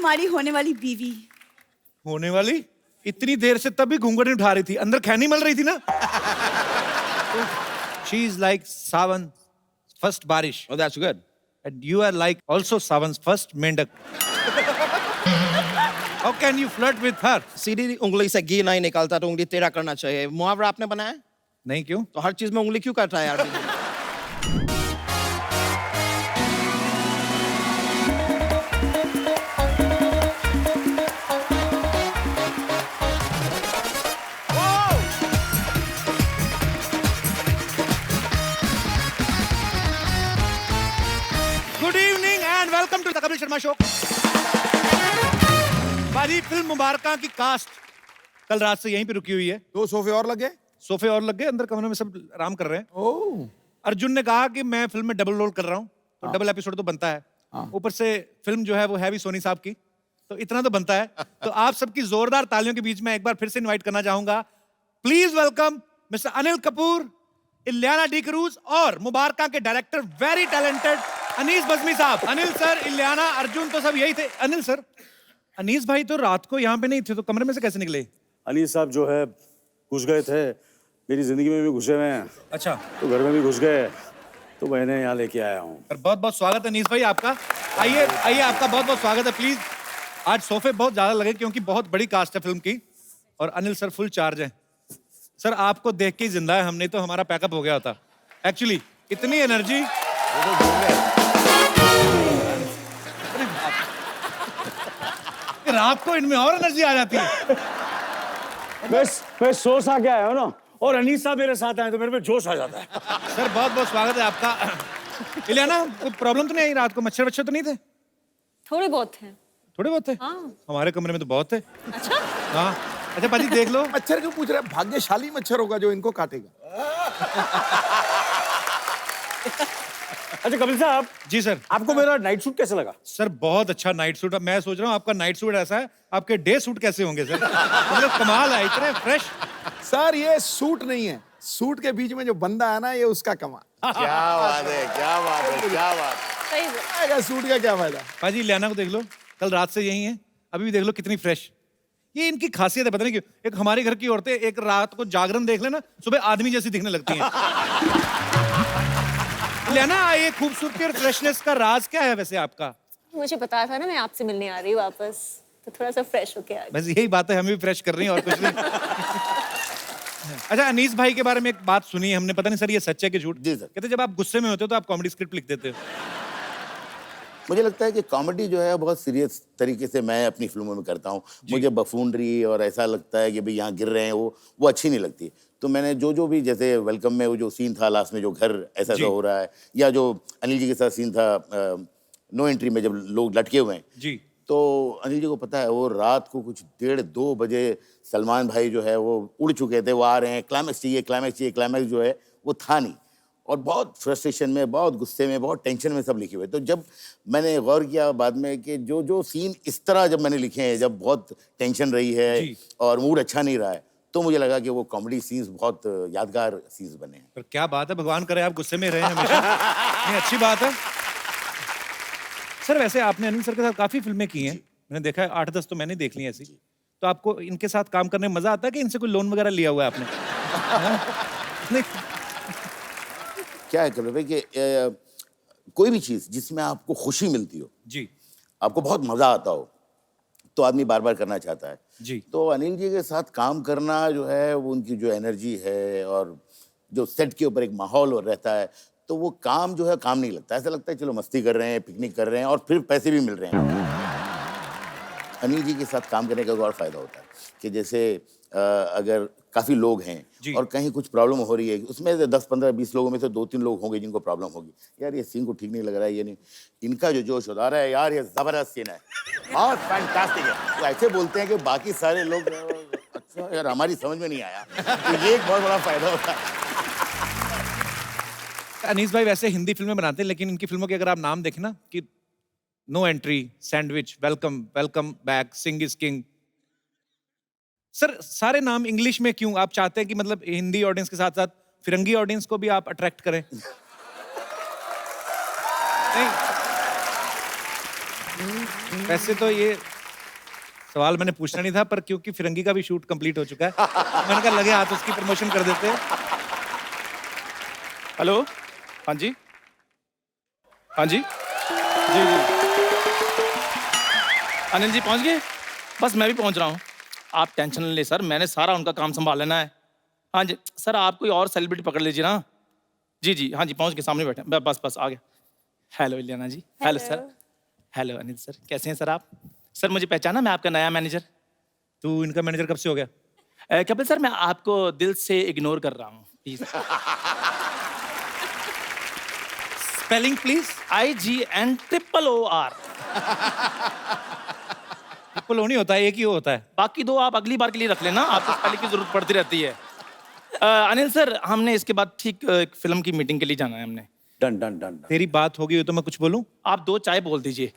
तुम्हारी होने वाली बीवी। होने वाली? इतनी देर से तब भी घूंघट नहीं उठा रही थी, अंदर खैनी मल रही थी ना। She is like Sawan first बारिश. Oh, that's good. And you are like also Sawan's first मेंढक. How can you flirt with her? सीधी उंगली से घी नहीं निकलता तो उंगली टेढ़ा करना चाहिए। मुहावरा आपने बनाया? नहीं क्यों? तो हर चीज में उंगली क्यों काट रहा है यार? Good evening and welcome to the Kapil Sharma show. बाजी फिल्म मुबारका की कास्ट कल रात से यहीं पे रुकी हुई है। 2 सोफे और लगे। सोफे और लग गए, अंदर कमरे में सब आराम कर रहे हैं। ओह। अर्जुन ने कहा कि मैं फिल्म में डबल रोल कर रहा हूँ, तो डबल एपिसोड तो बनता है। ऊपर से फिल्म जो है वो है भी सोनी साहब की, तो इतना तो बनता है। तो आप सबकी जोरदार तालियों के बीच में एक बार फिर से इनवाइट करना चाहूंगा। Please welcome mister Anil Kapoor, Ileana D cruise और मुबारका के director very talented Anees Bazmee साहब। अनिल सर, इलियाना, अर्जुन तो सब यही थे। अनिल सर, अनीस भाई तो रात को यहाँ पे नहीं थे, तो कमरे में से कैसे निकले? अनीस साहब जो है घुस गए थे, मेरी जिंदगी में भी घुसे हुए हैं। अच्छा, तो घर में भी घुस गए, तो मैंने यहाँ लेके आया हूँ। बहुत बहुत स्वागत है अनीस भाई आपका। आइए आइए, आपका बहुत बहुत स्वागत है। प्लीज, आज सोफे बहुत ज्यादा लगे क्योंकि बहुत बड़ी कास्ट है फिल्म की, और अनिल सर फुल चार्ज है। सर आपको देख के ही जिंदा है, हमने तो हमारा पैकअप हो गया होता। एक्चुअली इतनी एनर्जी। रात को इनमें और एनर्जी आ जाती है। मैं सो सा के आया हूँ ना, और अनीस साहब मेरे साथ आए तो मेरे पे जोश आ जाता है। सर बहुत बहुत स्वागत है आपका। इलियाना, कोई प्रॉब्लम तो नहीं आई रात को? मच्छर वच्छर तो नहीं थे? थोड़े बहुत हैं। थोड़े बहुत थे? हाँ। हमारे कमरे में तो बहुत थे। अच्छा? हाँ। अच्छा पाजी देख लो। मच्छर क्यों पूछ रहे हैं? भाग्यशाली मच्छर होगा जो इनको काटेगा। अच्छा कपिल साहब। जी सर। आपको मेरा नाइट सूट कैसे लगा? सर बहुत अच्छा नाइट सूट। मैं सोच रहा हूँ आपका नाइट सूट ऐसा है, आपके डे सूट कैसे होंगे सर? मतलब कमाल है, इतने फ्रेश। सर ये सूट नहीं है, सूट के बीच में जो बंदा है ना, ये उसका कमाल। क्या बात है, क्या बात है, क्या बात। सही आएगा सूट का क्या फायदा? पाजी इलियाना को देख लो, कल रात से यही है, अभी भी देख लो कितनी फ्रेश। ये इनकी खासियत है, पता नहीं क्यों। एक हमारे घर की औरतें एक रात को जागरण देख लेना, सुबह आदमी जैसी दिखने लगती हैं। इलियाना, ये खूबसूरती और फ्रेशनेस का राज क्या है वैसे आपका? मुझे पता था ना मैं आपसे मिलने आ रही हूँ वापस, तो थोड़ा सा फ्रेश होके आ गई। बस यही बात है, हमें भी फ्रेश कर रही हैं और कुछ नहीं। अच्छा अनीस भाई के बारे में एक बात सुनी है हमने, पता नहीं सर ये सच है कि झूठ? जी सर। कहते जब आप गुस्से में होते हो तो आप कॉमेडी स्क्रिप्ट लिख देते हो। मुझे लगता है कि कॉमेडी जो है बहुत सीरियस तरीके से मैं अपनी फिल्मों में करता हूँ। मुझे बफूनरी और ऐसा लगता है कि भाई यहाँ गिर रहे हैं, वो अच्छी नहीं लगती। तो मैंने जो भी, जैसे वेलकम में वो जो सीन था लास्ट में, जो घर ऐसा हो रहा है, या जो अनिल जी के साथ सीन था नो एंट्री में, जब लोग लटके हुए हैं जी, तो अनिल जी को पता है वो रात को कुछ 1:30-2 बजे सलमान भाई जो है वो उड़ चुके थे, वो आ रहे हैं, क्लाइमैक्स चाहिए, क्लाइमैक्स चाहिए। क्लाइमैक्स जो है वो था नहीं, और बहुत फ्रस्ट्रेशन में, बहुत गुस्से में, बहुत टेंशन में सब लिखे हुए। तो जब मैंने गौर किया बाद में कि जो सीन इस तरह जब मैंने लिखे हैं, जब बहुत टेंशन रही है और मूड अच्छा नहीं रहा है, तो मुझे लगा कि वो कॉमेडी सीन्स बहुत यादगार सीन्स बने हैं। पर क्या बात है, भगवान करे आप गुस्से में रहे हमेशा। नहीं, अच्छी बात है। सर वैसे आपने अनिल सर के साथ काफी फिल्में की हैं, मैंने देखा है 8-10 तो मैंने देख ली ऐसी। तो आपको इनके साथ काम करने में मजा आता है कि इनसे कोई लोन वगैरह लिया हुआ है आपने? नहीं। क्या है कभी कि कोई भी चीज़ जिसमें आपको खुशी मिलती हो जी, आपको बहुत मज़ा आता हो, तो आदमी बार बार करना चाहता है जी। तो अनिल जी के साथ काम करना जो है, वो उनकी जो एनर्जी है और जो सेट के ऊपर एक माहौल रहता है, तो वो काम जो है काम नहीं लगता। ऐसा लगता है चलो मस्ती कर रहे हैं, पिकनिक कर रहे हैं, और फिर पैसे भी मिल रहे हैं। अनिल जी के साथ काम करने का एक और फायदा होता है कि जैसे अगर काफ़ी लोग हैं और कहीं कुछ प्रॉब्लम हो रही है, उसमें 10-15-20 लोगों में से 2-3 लोग होंगे जिनको प्रॉब्लम होगी, यार ये सीन को ठीक नहीं लग रहा है, ये नहीं, इनका जो जोश होता है, यार ये ज़बरदस्त सीन है, बहुत फैंटास्टिक है, तो ऐसे बोलते हैं कि बाकी सारे लोग अच्छा यार हमारी समझ में नहीं आया। तो ये एक बहुत बड़ा फायदा होता है। अनीस भाई वैसे हिंदी फिल्में बनाते हैं, लेकिन इनकी फिल्मों के अगर आप नाम देखें ना, कि no entry, sandwich, welcome, welcome back, Singh is king, sir सारे नाम इंग्लिश में क्यों? आप चाहते हैं कि मतलब हिंदी ऑडियंस के साथ साथ फिरंगी ऑडियंस को भी आप अट्रैक्ट करें? नहीं, वैसे तो ये सवाल मैंने पूछना नहीं था, पर क्योंकि फिरंगी का भी शूट कंप्लीट हो चुका है, मैंने कहा लगे हाथ उसकी प्रमोशन कर देते हैं। हेलो, हाँ जी, हाँ जी, जी जी, अनिल जी पहुंच गए? बस मैं भी पहुंच रहा हूँ। आप टेंशन न ले सर, मैंने सारा उनका काम संभाल लेना है। हाँ जी सर, आप कोई और सेलिब्रिटी पकड़ लीजिए ना। जी जी, हाँ जी, पहुंच के सामने बैठे, बस बस आ गया। Hello Ileana ji. Hello sir. Hello Anil sir, कैसे हैं सर आप? सर मुझे पहचाना, मैं आपका नया मैनेजर। तू इनका मैनेजर कब से हो गया? कपिल सर, मैं आपको दिल से इग्नोर कर रहा हूँ, please. Spelling please. IGNOOR। Triple O नहीं होता है, एक ही ओ होता है। बाकी दो आप अगली बार के लिए रख लेना, आपको स्पेलिंग की जरूरत पड़ती रहती है। अनिल सर, हमने इसके बाद ठीक एक फिल्म की मीटिंग के लिए जाना है हमने। Done done done. तेरी बात होगी तो मैं कुछ बोलूं? आप 2 चाय बोल दीजिए।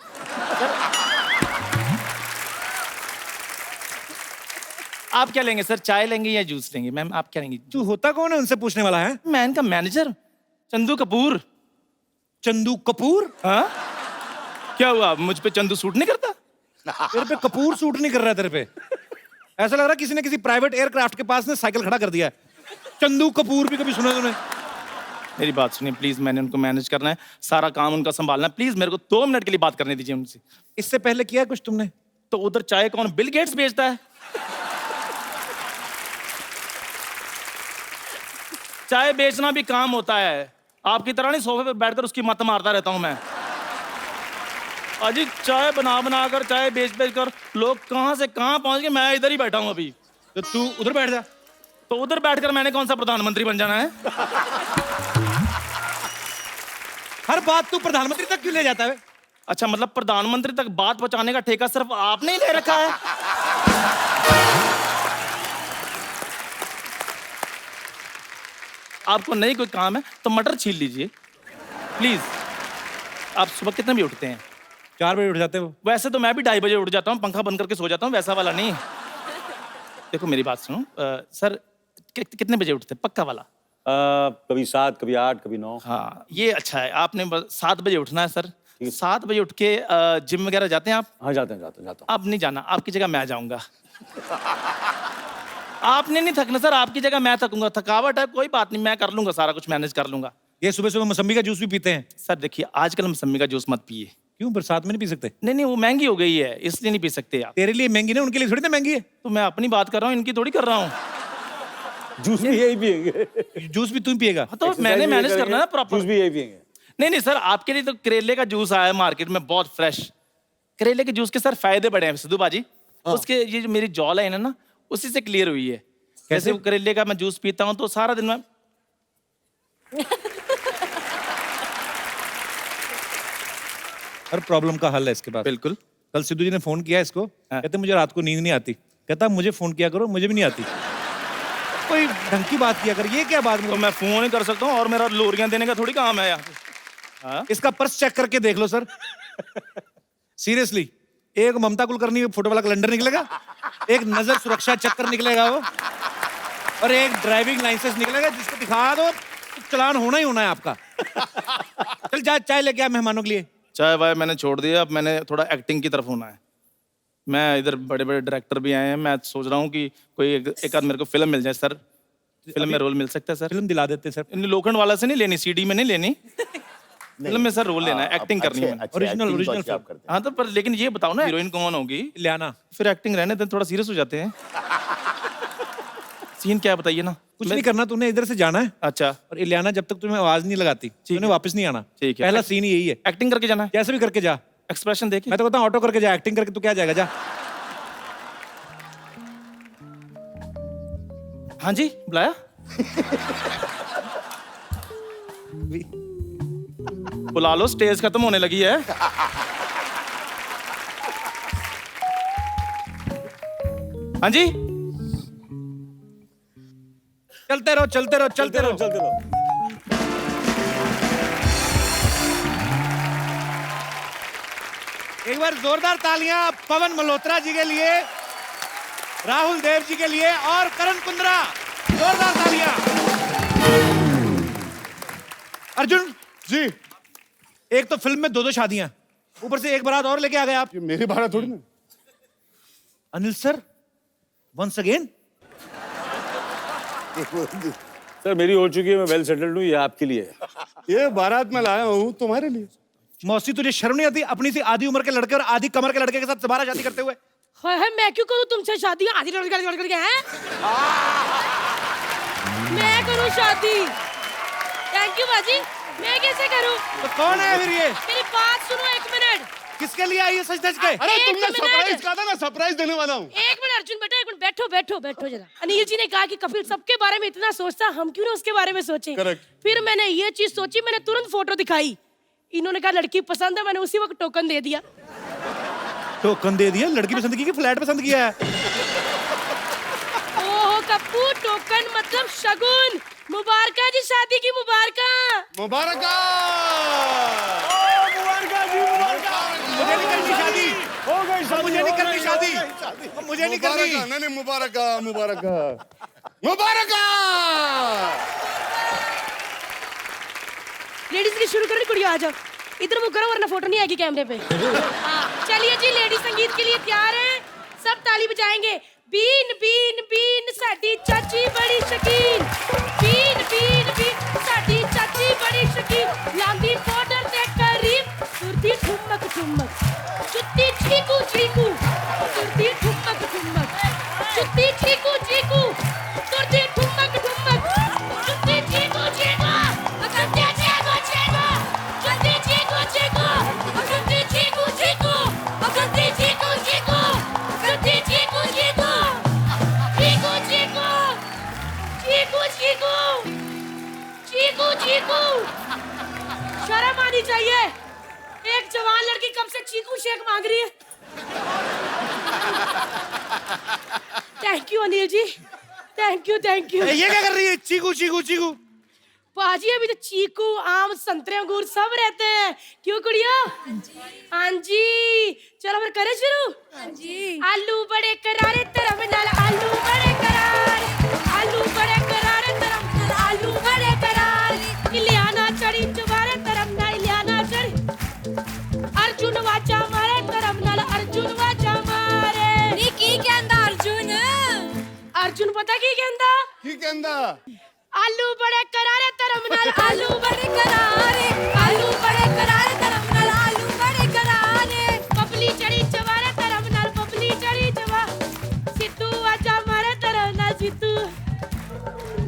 आप क्या लेंगे सर, चाय लेंगे या जूस लेंगे? मैम आप क्या लेंगे? तू होता कौन है उनसे पूछने वाला है? मैं इनका मैनेजर चंदू कपूर। चंदू कपूर? हाँ, क्या हुआ, मुझ पे चंदू सूट नहीं करता? तेरे पे कपूर सूट नहीं कर रहा है तेरे पे। ऐसा लग रहा है किसी ने किसी प्राइवेट एयरक्राफ्ट के पास ने साइकिल खड़ा कर दिया है। चंदू कपूर भी कभी सुना तूने? मेरी बात सुनिए प्लीज, मैंने उनको मैनेज करना है, सारा काम उनका संभालना है। प्लीज मेरे को 2 मिनट के लिए बात करने दीजिए उनसे। इससे पहले किया है कुछ तुमने? तो उधर चाय कौन, बिल गेट्स बेचता है? चाय बेचना भी काम होता है, आपकी तरह नहीं सोफे पर बैठकर उसकी मत मारता रहता हूं मैं। अजी चाय बना बना कर, चाय बेच बेच कर लोग कहां से कहां पहुंच गए, मैं इधर ही बैठा हूं अभी। तो तू उधर बैठ जा। तो उधर बैठकर मैंने कौन सा प्रधानमंत्री बन जाना है? हर बात तू प्रधानमंत्री तक क्यों ले जाता है? अच्छा, मतलब प्रधानमंत्री तक बात पहुंचाने का ठेका सिर्फ आपने ही ले रखा है? आपको नहीं कोई काम है तो मटर छील लीजिए प्लीज। आप सुबह कितने बजे उठते हैं? 4 बजे उठ जाते हो? वैसे तो मैं भी 2:30 बजे उठ जाता हूँ, पंखा बंद करके सो जाता हूँ, वैसा वाला नहीं। देखो मेरी बात सुनो, सर कितने बजे उठते हैं, पक्का वाला? कभी 7, कभी 8, कभी 9। हाँ ये अच्छा है, आपने 7 बजे उठना है सर। 7 बजे उठ के जिम वगैरह जाते हैं आप? हाँ जाते हैं जाते हैं जाता हूँ। आप नहीं जाना, आपकी जगह मैं जाऊंगा। आपने नहीं थकना सर, आपकी जगह मैं थकूंगा। थकावट है कोई बात नहीं, मैं कर लूंगा, सारा कुछ मैनेज कर लूंगा। ये सुबह सुबह मौसम्बी का जूस भी पीते हैं? सर देखिए, आजकल मौसम्बी का जूस मत पिए। क्यों, बरसात में नहीं पी सकते? नहीं नहीं, वो महंगी हो गई है इसलिए नहीं पी सकते आप। तेरे लिए महंगी ना, उनके लिए थोड़ी ना महंगी है। तो मैं अपनी बात कर रहा हूँ, इनकी थोड़ी कर रहा हूँ। जूस भी यही पियेंगे। जूस भी तू ही पिएगा? तो मैंने मैनेज करना है प्रॉपर। जूस भी यही पियेंगे। नहीं नहीं सर, आपके लिए तो करेले का जूस आया है मार्केट में, बहुत फ्रेश। करेले के जूस के सर फायदे बड़े हैं सिद्धू बाजी। उसके ये जो मेरी जॉल है ना, उसी से क्लियर हुई है। जैसे वो करेले का मैं जूस पीता हूँ तो सारा दिन मैं हर प्रॉब्लम का हल है इसके बाद। बिल्कुल। कल सिद्धू जी ने फोन किया इसको, कहते मुझे रात को नींद नहीं आती। कहता मुझे फोन किया करो, मुझे भी नहीं आती। कोई ढंग की बात किया कर, ये क्या बात? तो मैं फोन ही कर सकता हूँ और मेरा लोरियां देने का थोड़ी काम है यहाँ। इसका पर्स चेक करके देख लो सर। सीरियसली, एक ममता कुलकर्णी फोटो वाला कैलेंडर निकलेगा, एक नजर सुरक्षा चक्कर निकलेगा वो, और एक ड्राइविंग लाइसेंस निकलेगा, जिसको दिखा दो तो चलान होना ही होना है आपका। चल जा, चाय लेके आ मेहमानों के लिए। चाय वाय मैंने छोड़ दिया, अब मैंने थोड़ा एक्टिंग की तरफ होना है। मैं इधर बड़े बड़े डायरेक्टर भी आए हैं, मैं सोच रहा हूँ कि कोई एक आध मेरे को फिल्म मिल जाए सर। फिल्म में रोल मिल सकता है सर? फिल्म दिला देते सर। इन लोखंड वाला से नहीं लेनी, सीडी में नहीं लेनी, फिल्म में सर रोल लेना है, एक्टिंग करनी है। ओरिजिनल आप करते हाँ तो पर लेकिन ये बताओ ना, हीरोइन कौन होगी? लियाना। फिर एक्टिंग रहने दें, थोड़ा सीरियस हो जाते हैं। सीन क्या है बताइए ना। कुछ नहीं करना, तूने इधर से जाना है। अच्छा, और इलियाना जब तक तुम्हें आवाज नहीं लगाती तूने वापस नहीं आना। ठीक है। पहला सीन ही यही है। एक्टिंग करके जाना है, कैसे भी करके जा, एक्सप्रेशन देखिए। मैं तो कहता हूँ ऑटो करके जा, एक्टिंग करके तू क्या जाएगा, जा। हाँ जी, बुलाया? बुला लो, स्टेज खत्म होने लगी है। हाँ जी, चलते रहो चलते रहो चलते रहो। चलते रहो। एक बार जोरदार तालियां पवन मल्होत्रा जी के लिए, राहुल देव जी के लिए और करण कुंद्रा। जोरदार तालियां। अर्जुन जी, एक तो फिल्म में 2-2 शादियां, ऊपर से एक बारात और लेके आ गए आप। ये मेरी बारात थोड़ी ना। Anil sir, once again. Sir मेरी हो चुकी है, मैं वेल सेटल्ड हूँ, ये आपके लिए है। ये बारात में लाया हूँ तुम्हारे लिए। मौसी तुझे शर्म नहीं आती अपनी सी आधी उम्र के लड़के और आधी कमर के लड़के के साथ दोबारा शादी करते हुए? हाय मैं क्यों करूं तुमसे शादी? आधी लड़के हैं, मैं करूं शादी? थैंक यू बाजी। मैं कैसे करूं? तो कौन है फिर ये? मेरी बात सुनो 1 मिनट। किसके लिए आई है सच धज के? अरे एक तुमने मिनट। सरप्राइज कहा था ना, सरप्राइज देने वाला हूँ। 1 मिनट अर्जुन बेटा, 1 मिनट बैठो जरा। अनिल जी ने कहा कि कपिल सबके बारे में इतना सोचता, हम क्यों ना उसके बारे में सोचें। Correct. फिर मैंने ये चीज सोची, मैंने तुरंत फोटो दिखाई। इन्होंने कहा लड़की पसंद है, मैंने उसी वक्त टोकन दे दिया। टोकन दे दिया? लड़की पसंद की कि फ्लैट पसंद किया है? ओहो कप्पू, टोकन मतलब शगुन। मुबारक जी, शादी की मुबारक। मुबारक। मुझे नहीं करनी शादी। हो गई शादी, मुझे नहीं हो करनी गई, शादी। हो गई शादी। मुझे नहीं करनी। नहीं मुबारक मुबारक मुबारक। लेडीज की शुरू करो, कुड़ियों आ जाओ। इधर मुँह करो वरना फोटो नहीं आएगी कैमरे पे। हाँ, चलिए जी, लेडी संगीत के लिए तैयार हैं? सब ताली बजाएंगे। बीन बीन बीन साडी चाची बड़ी शकीन। बीन बीन बीन साडी चाची बड़ी शकीन। लांदी बॉर्डर ते करीब, सुरती ठुमक ठुमक। जुत्ती चीकू चीकू, सुरती ठुमक ठुमक। जुत्ती चीकू चीकू, सुरती ठुमक ठुमक। जुत्ती चीकू चीकू, जुत्ती चीकू चीकू। जुत्ती चीकू चीकू, जुत्ती चीकू चीकू। जुत्ती चीकू चीकू, जुत्ती चीकू चीकू। चीकू चीकू, चीकू चीकू, चीकू चीकू। शर्म आनी चाहिए, एक जवान लड़की कब से चीकू शेक मांग रही है। Thank you Anil ji, thank you thank you. ये क्या कर रही है? चीकू चीकू चीकू। बाजी अभी तो चीकू, आम, संतरे, अंगूर सब रहते हैं। क्यों कुड़िया? हाँ जी, चलो फिर करें शुरू। हाँ जी। आलू बड़े करारे तरम नाल, आलू बड़े करारे, आलू बड़े करारे तरम नाल, आलू बड़े करारे। इलियाना चढ़ी चुबारे तरम नाल, इलियाना चढ़ी। अर्जुन वाचा मारे तरम नाल, अर्जुन वाचा मारे। नी की कहंदा अर्जुन? अर्जुन पता की कहंदा? की कहंदा? आलू बड़े करारे तरम नाल, आलू बड़े करारे, आलू बड़े करारे तरम नाल, आलू बड़े करारे। पपली चढ़ी चवारे तरम नाल, पपली चढ़ी चवा। सिद्धू आजा मारे तरम नाल, सिद्धू।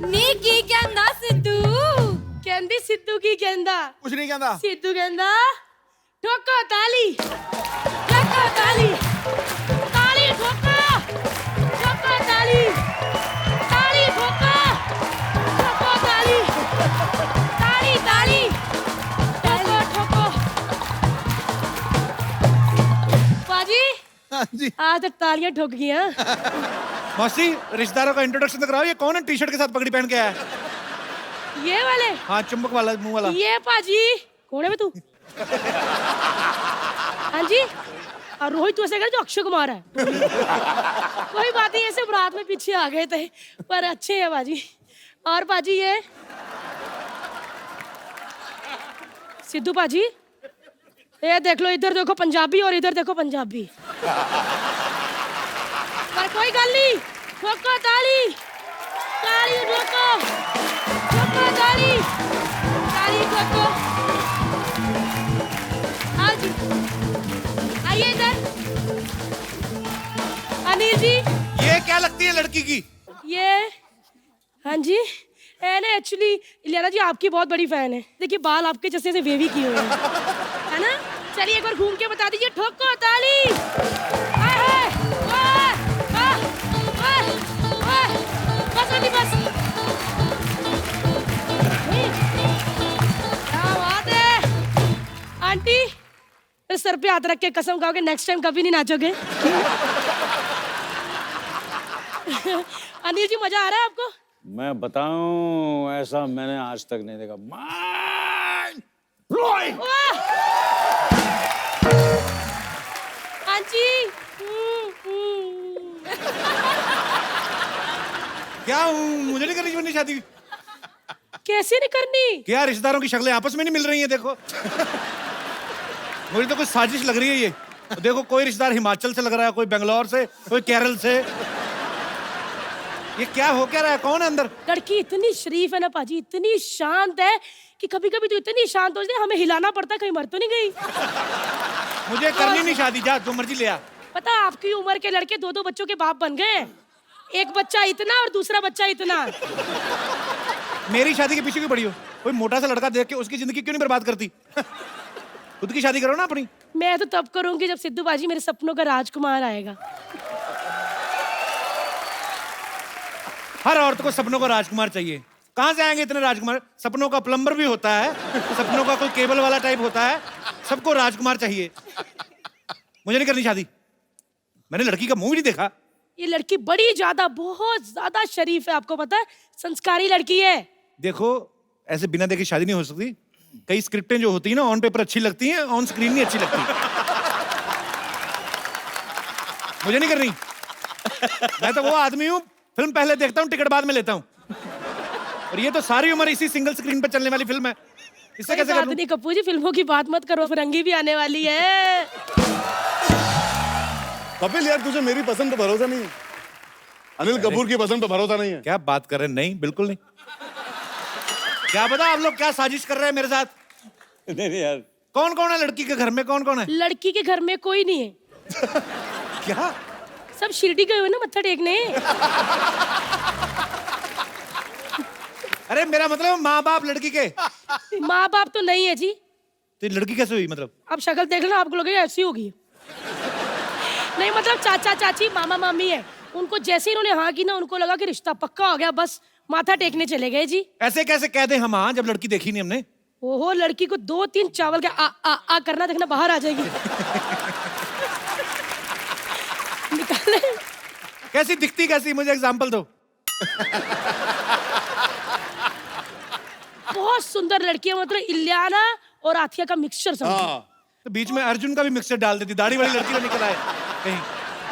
नी की कहंदा सिद्धू? कहंदी सिद्धू की कहंदा? कुछ नहीं कहता। सिद्धू कहंदा ठोको ताली, ठोको ताली, ताली ठोको, ठोको ताली, ताली ठोको, ठोको ताली, ताली ताली, ठोको ठोको। बाजी हाँ जी। आज तो तालियां ठोक गई हैं। मौसी, रिश्तेदारों का इंट्रोडक्शन तो कराओ। ये कौन है टी-शर्ट के साथ पगड़ी पहन के आया है? ये वाले? हाँ, चुंबक वाला, मुंह वाला। ये पाजी कौन है बे तू? हाँ जी। और रोहित तू ऐसे कर जो अक्षय कुमार है। कोई बात नहीं, ऐसे बारात में पीछे आ गए थे पर अच्छे हैं बाजी। और बाजी ये सिद्धू पाजी, ये देख लो, इधर देखो पंजाबी और इधर देखो पंजाबी। पर कोई गल नहीं, ठोको ताली, ताली ठोको, ठोको ताली, ताली ठोको। आओ जी, आइए इधर। अनिल जी, ये क्या लगती है लड़की की? ये हाँ जी, है ना एक्चुअली इलियाना जी आपकी बहुत बड़ी फैन है। देखिए बाल आपके जैसे से वेवी किए हुए हैं, है ना? चलिए एक बार घूम के बता दीजिए। ठोको ताली। हाय हाय, वाह, वाह, वाह, वाह। बस अभी बस। क्या बात है आंटी, मेरे सर पे हाथ रख के कसम खाओगे नेक्स्ट टाइम कभी नहीं नाचोगे? अनिल जी मजा आ रहा है आपको? मैं बताऊं, ऐसा मैंने आज तक नहीं देखा। Mind blowing. हाँ जी। क्या मुझे नहीं करनी जीवन शादी? कैसे नहीं करनी? क्या रिश्तेदारों की शक्लें आपस में नहीं मिल रही हैं? देखो, मुझे तो कुछ साजिश लग रही है ये। देखो कोई रिश्तेदार हिमाचल से लग रहा है, कोई बेंगलोर से, कोई केरल से। ये क्या हो क्या रहा है? कौन है अंदर? लड़की इतनी शरीफ है ना पाजी, इतनी शांत है कि कभी कभी तो इतनी शांत हो जाती है हमें हिलाना पड़ता है कहीं मर तो नहीं गई। मुझे करनी नहीं शादी, जा जो मर्जी ले आ। पता है आपकी उम्र के लड़के 2-2 बच्चों के बाप बन गए। एक बच्चा इतना और दूसरा बच्चा इतना। मेरी शादी के पीछे क्यों पड़ी हो? कोई मोटा सा लड़का देख के उसकी जिंदगी क्यों नहीं बर्बाद करती? खुद की शादी करो ना अपनी। मैं तो तब करूंगी जब सिद्धू बाजी मेरे सपनों का राजकुमार आएगा। हर औरत को सपनों का राजकुमार चाहिए। कहाँ से आएंगे इतने राजकुमार? सपनों का प्लम्बर भी होता है, सपनों का कोई केबल वाला टाइप होता है, सबको राजकुमार चाहिए। मुझे नहीं करनी शादी। मैंने लड़की का मुंह ही नहीं देखा। ये लड़की बड़ी ज्यादा, बहुत ज्यादा शरीफ है, आपको पता है, संस्कारी लड़की है। देखो ऐसे बिना देखे शादी नहीं हो सकती। कई स्क्रिप्टें जो होती है ना ऑन पेपर अच्छी लगती हैं, ऑन स्क्रीन नहीं अच्छी लगती। मुझे नहीं करनी। मैं तो वो आदमी हूँ, फिल्म पहले देखता हूँ, टिकट बाद में लेता हूँ। और ये तो सारी उम्र इसी सिंगल स्क्रीन पर चलने वाली फिल्म है, इससे कैसे कर लूं? नहीं कपूर जी, फिल्मों की बात मत करो, फिरंगी भी आने वाली है। कपिल यार तुझे मेरी पसंद पे भरोसा नहीं है, अनिल कपूर की पसंद पे भरोसा नहीं है। क्या बात कर रहे हैं? नहीं, बिल्कुल नहीं। क्या पता आप लोग क्या साजिश कर रहे हैं मेरे साथ? नहीं यार। कौन कौन है लड़की के घर में? कौन कौन है? लड़की के घर में कोई नहीं है। क्या? सब शिरडी गए हुए ना मत्था टेकने। अरे मेरा मतलब माँ बाप लड़की के। माँ बाप तो नहीं है जी। तो ये लड़की कैसे हुई मतलब? अब शक्ल देख लेना, आपको लगेगा ऐसी होगी। नहीं मतलब चाचा चाची मामा मामी है, उनको जैसे ही इन्होंने हाँ की ना, उनको लगा कि रिश्ता पक्का हो गया, बस माथा टेकने चले गए जी। ऐसे कैसे कह दे हम हाँ, जब लड़की देखी नहीं हमने? ओहो, लड़की को 2-3 चावल का आ करना, देखना बाहर आ जाएगी। निकाले। कैसी दिखती कैसी? मुझे एग्जांपल दो। बहुत सुंदर लड़की है, मतलब इलियाना और आथिया का मिक्सचर समझो। तो बीच में अर्जुन का भी मिक्सचर डाल देती, दाढ़ी वाली लड़की ना निकल आए कहीं।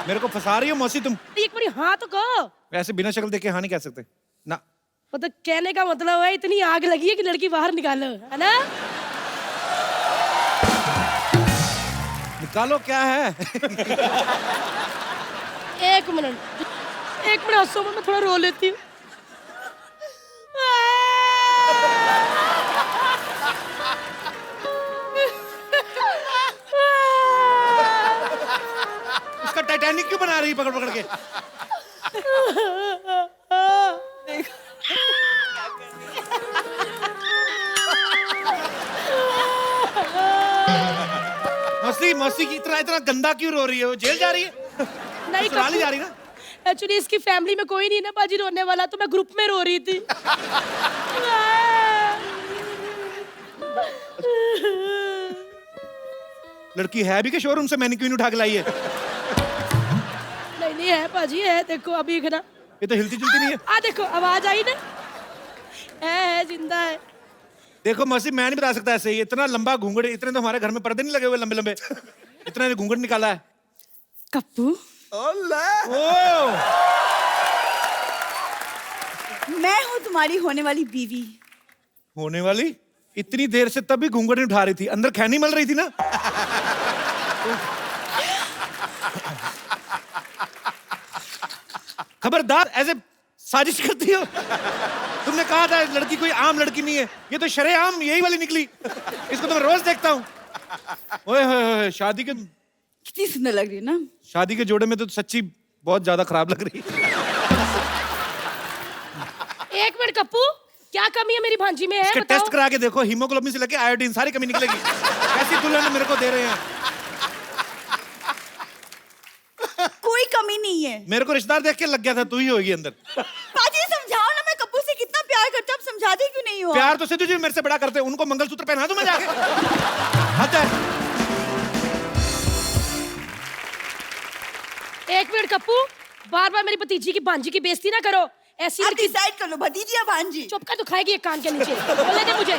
मेरे को फंसा रही हो मौसी तुम? एक बारी हाँ तो कहो। वैसे बिना शक्ल देखे हाँ नहीं कह सकते ना। मतलब कहने का मतलब है इतनी आग लगी है कि लड़की बाहर निकालो, है ना? निकालो क्या है? एक मिनट हंसो, मैं थोड़ा रो लेती हूँ। उसका टाइटैनिक क्यों बना रही पकड़ पकड़ के? मौसी मौसी की इतना इतना गंदा क्यों रो रही है? वो जेल जा रही है? नहीं ससुराल जा रही ना? एक्चुअली इसकी फैमिली में कोई नहीं ना बाजी रोने वाला, तो मैं ग्रुप में रो रही थी। लड़की है भी के शोरूम से मैनिक्विन उठा के लाई है? नहीं है पाजी, है, देखो अभी ना, ये तो हिलती जुलती नहीं है। देखो आवाज आई ना, है जिंदा है। देखो मौसी, मैं नहीं बता सकता ऐसे ही। इतना लंबा घूंघट, इतने तो हमारे घर में पर्दे नहीं लगे हुए लंबे लंबे। इतना घूंघट निकाला है। कप्पू, मैं हूँ तुम्हारी होने वाली बीवी। होने वाली? इतनी देर से तब भी घूंघट नहीं उठा रही थी, अंदर खैनी मल रही थी ना। खबरदार, ऐसे साजिश करती हो। तुमने कहा था लड़की कोई आम लड़की नहीं है, ये तो शरेआम यही वाली निकली। इसको तो मैं रोज देखता हूँ। ओए होए, शादी के कितनी सुंदर लग रही है ना? शादी के जोड़े में तो सच्ची बहुत ज्यादा खराब लग रही है। एक मिनट कप्पू, क्या कमी है मेरी भांजी में? है इसके बताओ। टेस्ट करा के देखो, हीमोग्लोबिन से लेके आयोडीन सारी कमी निकलेगी। कैसी दुल्हन मेरे को दे रहे हैं? कोई कमी नहीं है। मेरे को रिश्तेदार देख के लग गया था तू ही होगी अंदर। पाजी समझाओ ना, मैं कपूर से कितना प्यार करता हूँ, समझाते क्यों नहीं हो? प्यार तो सिद्धू जी मेरे से बड़ा करते हैं, उनको मंगलसूत्र पहना दूं मैं जाके? हद है। एक मिनट कप्पू, बार बार मेरी भतीजी की भांजी की बेइज्जती ना करो। ऐसी आप लड़की डिसाइड कर लो, भतीजी या भांजी? चुप कर, तो खाएगी एक कान के नीचे। बोलने दे मुझे,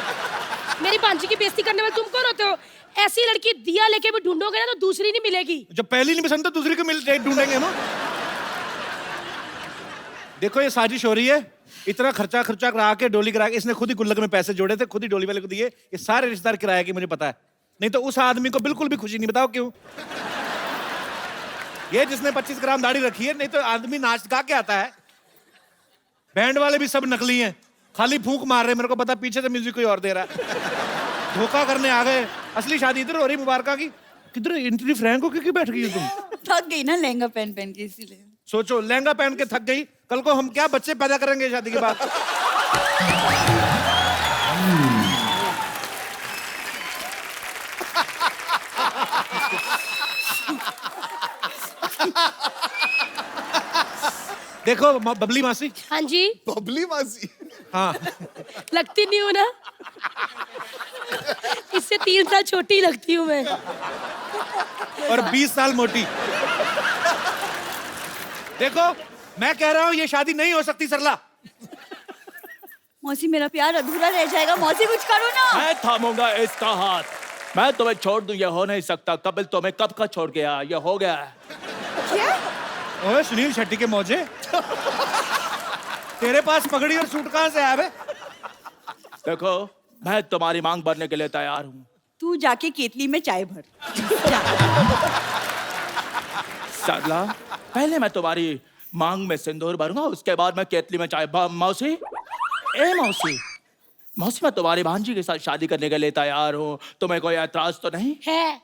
मेरी भांजी की बेइज्जती करने वाले तुम कौन होते हो? ऐसी लड़की दिया लेके भी ढूंढोगे ना तो दूसरी नहीं मिलेगी। जब पहली नहीं पसंद तो दूसरी को मिल ढूंढेंगे हम। देखो ये साजिश हो रही है। इतना खर्चा करा के डोली करा के इसने खुद ही गुल्लक में पैसे जोड़े थे, खुद ही डोली वाले को दिए। ये सारे रिश्तेदार किराए की, मुझे पता है। नहीं तो उस आदमी को बिल्कुल भी खुशी नहीं। बताओ क्यों? ये जिसने 25 ग्राम दाढ़ी रखी है, नहीं तो आदमी नाच गा के आता है। बैंड वाले भी सब नकली हैं, खाली फूंक मार रहे हैं। मेरे को पता पीछे से म्यूजिक कोई और दे रहा है। धोखा करने आ गए। असली शादी इधर हो रही मुबारका की। किधर इंटरव्यू फ्रैंक हो क्यों बैठ गई हो तुम? थक गई ना लहंगा पहन पहन के, इसीलिए। सोचो लहंगा पहन के थक गई, कल को हम क्या बच्चे पैदा करेंगे शादी के बाद? देखो बबली मासी। हाँ जी। बबली मासी। हाँ लगती नहीं हूँ ना, इससे 3 साल छोटी लगती हूँ मैं। और 20 साल मोटी। देखो मैं कह रहा हूँ ये शादी नहीं हो सकती सरला। मौसी मेरा प्यार अधूरा रह जाएगा, मौसी कुछ करो ना। मैं थामूंगा इसका हाथ, मैं तुम्हें छोड़ दूं, ये हो नहीं सकता। कपिल तुम्हें कब का छोड़ गया, ये हो गया है। क्या? ओए सुनील शेट्टी के मौजे, तेरे पास पगड़ी और सूट कहाँ से आया बे? देखो मैं तुम्हारी मांग भरने के लिए तैयार हूँ। तू जाके केतली में चाय भर। जा। सरला, पहले मैं तुम्हारी मांग में सिंदूर भरूंगा, उसके बाद मैं केतली में चाय। मौसी, ए मौसी, मौसी मैं तुम्हारी भांजी के साथ शादी करने के लिए तैयार हूँ, तुम्हें कोई एतराज तो नहीं है?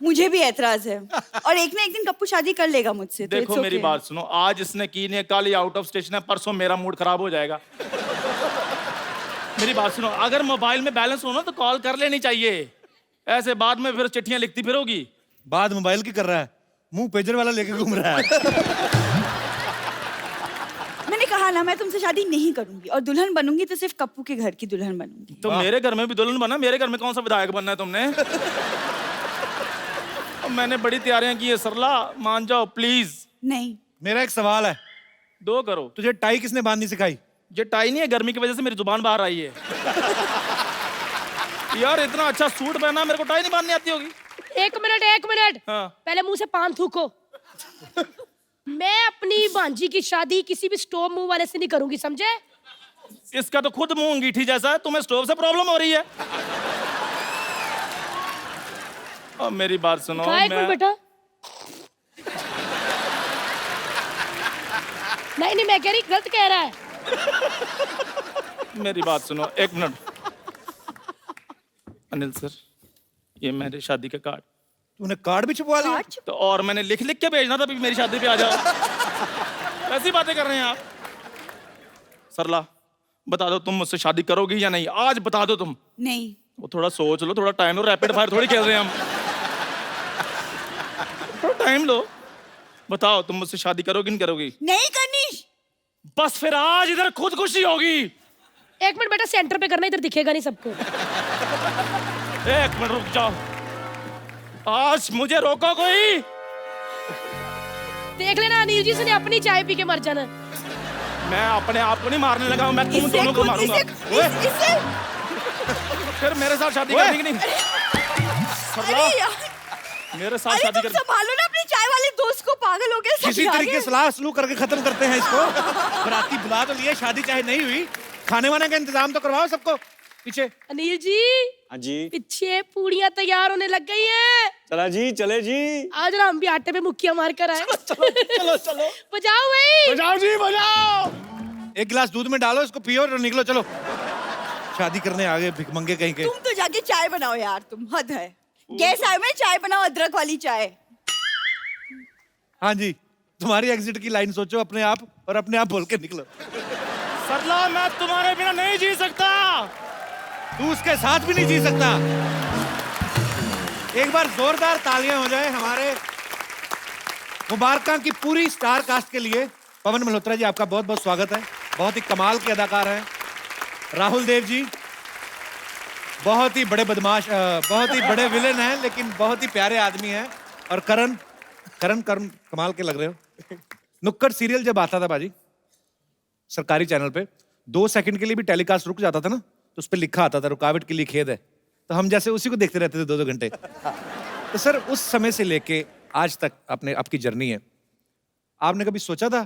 मुझे भी ऐतराज है, और एक ना एक दिन कप्पू शादी कर लेगा मुझसे। तो देखो it's मेरी okay। बात सुनो, आज इसने की ने, कल ही आउट ऑफ स्टेशन है, परसों मेरा मूड खराब हो जाएगा। मेरी बात सुनो, अगर मोबाइल में बैलेंस हो ना तो कॉल कर लेनी चाहिए, ऐसे बाद में फिर चिट्ठियां लिखती फिरोगी। बात मोबाइल की कर रहा है, मुंह पेजर वाला लेके घूम रहा है। मैंने कहा ना मैं तुमसे शादी नहीं करूंगी, और दुल्हन बनूंगी तो सिर्फ कप्पू के घर की दुल्हन बनूंगी। तो मेरे घर में भी दुल्हन बना, मेरे घर में कौन सा विधायक बनना है तुमने? मैंने बड़ी तैयारियां की है सरला, मान जाओ प्लीज। नहीं। मेरा एक सवाल है। 2 करो। तुझे टाई किसने बांधनी सिखाई? ये टाई नहीं है, गर्मी की वजह से मेरी जुबान बाहर आई है। यार इतना अच्छा सूट पहना, मेरे को टाई नहीं बांधनी आती होगी। एक मिनट। हाँ। पहले मुंह से पान थूको। मैं अपनी भांजी की शादी किसी भी स्टोव मुंह वाले से नहीं करूंगी, समझे? इसका तो खुद मुंह अंगीठी जैसा है, तुम्हें स्टोव से प्रॉब्लम हो रही है। और मेरी बात सुनो, एक मिनट बेटा। नहीं मैं कह रही, गलत कह रहा है। मेरी बात सुनो, 1 मिनट। अनिल सर, ये मेरे शादी का कार्ड। तूने कार्ड भी छुपवा लिया? तो और मैंने लिख लिख के भेजना था, मेरी शादी पे आ जाओ। ऐसी बातें कर रहे हैं आप। सरला बता दो, तुम मुझसे शादी करोगी या नहीं? आज बता दो तुम। नहीं। वो थोड़ा सोच लो, थोड़ा टाइम लो, रैपिड फायर थोड़ी खेल रहे हैं हम। थोड़ा टाइम लो, बताओ तुम मुझसे शादी करोगी नहीं करोगी? नहीं करनी। बस फिर आज इधर खुदकुशी होगी। 1 मिनट बेटा, सेंटर पे करना, इधर दिखेगा नहीं सबको। 1 मिनट रुक जाओ, आज मुझे रोको कोई। देख लेना अनिल जी से अपनी चाय पी के मर जाना। मैं अपने आप को नहीं मारने लगा हूं, मैं तुम दोनों को मारूंगा। फिर मेरे साथ शादी करनी कि नहीं? अरे यार, मेरे साथ अरे शादी तुम कर। संभालो ना अपने चाय वाले दोस्त को, पागल हो गए सब किसी यहाँ तरीके के। सलाह सलूक करके खत्म करते हैं इसको। बराती बुला तो लिए, शादी चाहे नहीं हुई, खाने वाने का इंतजाम तो करवाओ सबको। पीछे अनिल जी। हाँ जी। पीछे पूड़ियां तैयार होने लग गई हैं। चला जी, चले जी। आज ना हम भी आटे पे मुक्कियां मार कर आए। चलो बजाओ भाई। बजाओ जी, बजाओ। 1 गिलास दूध में डालो, इसको पियो और निकलो। चलो शादी करने आगे भिखमंगे कहीं के। तुम तो जाके चाय बनाओ यार, तुम हद है। गैस आए में चाय बनाओ, अदरक वाली चाय। हाँ जी, तुम्हारी एग्जिट की लाइन सोचो अपने आप, और अपने आप बोल के निकलो। सरला मैं तुम्हारे बिना नहीं जी सकता। तू उसके साथ भी नहीं जी सकता। एक बार जोरदार तालियां हो जाए हमारे मुबारका की पूरी स्टार कास्ट के लिए। पवन मल्होत्रा जी, आपका बहुत बहुत स्वागत है। बहुत ही कमाल के अदाकार हैं। राहुल देव जी बहुत ही बड़े बदमाश, बहुत ही बड़े विलेन हैं, लेकिन बहुत ही प्यारे आदमी हैं। और करण कमाल के लग रहे हो। नुक्कड़ सीरियल जब आता था बाजी सरकारी चैनल पे, 2 सेकंड के लिए भी टेलीकास्ट रुक जाता था ना, तो उस पर लिखा आता था रुकावट के लिए खेद है। तो हम जैसे उसी को देखते रहते थे 2-2 घंटे। तो सर उस समय से लेके आज तक आपकी जर्नी है, आपने कभी सोचा था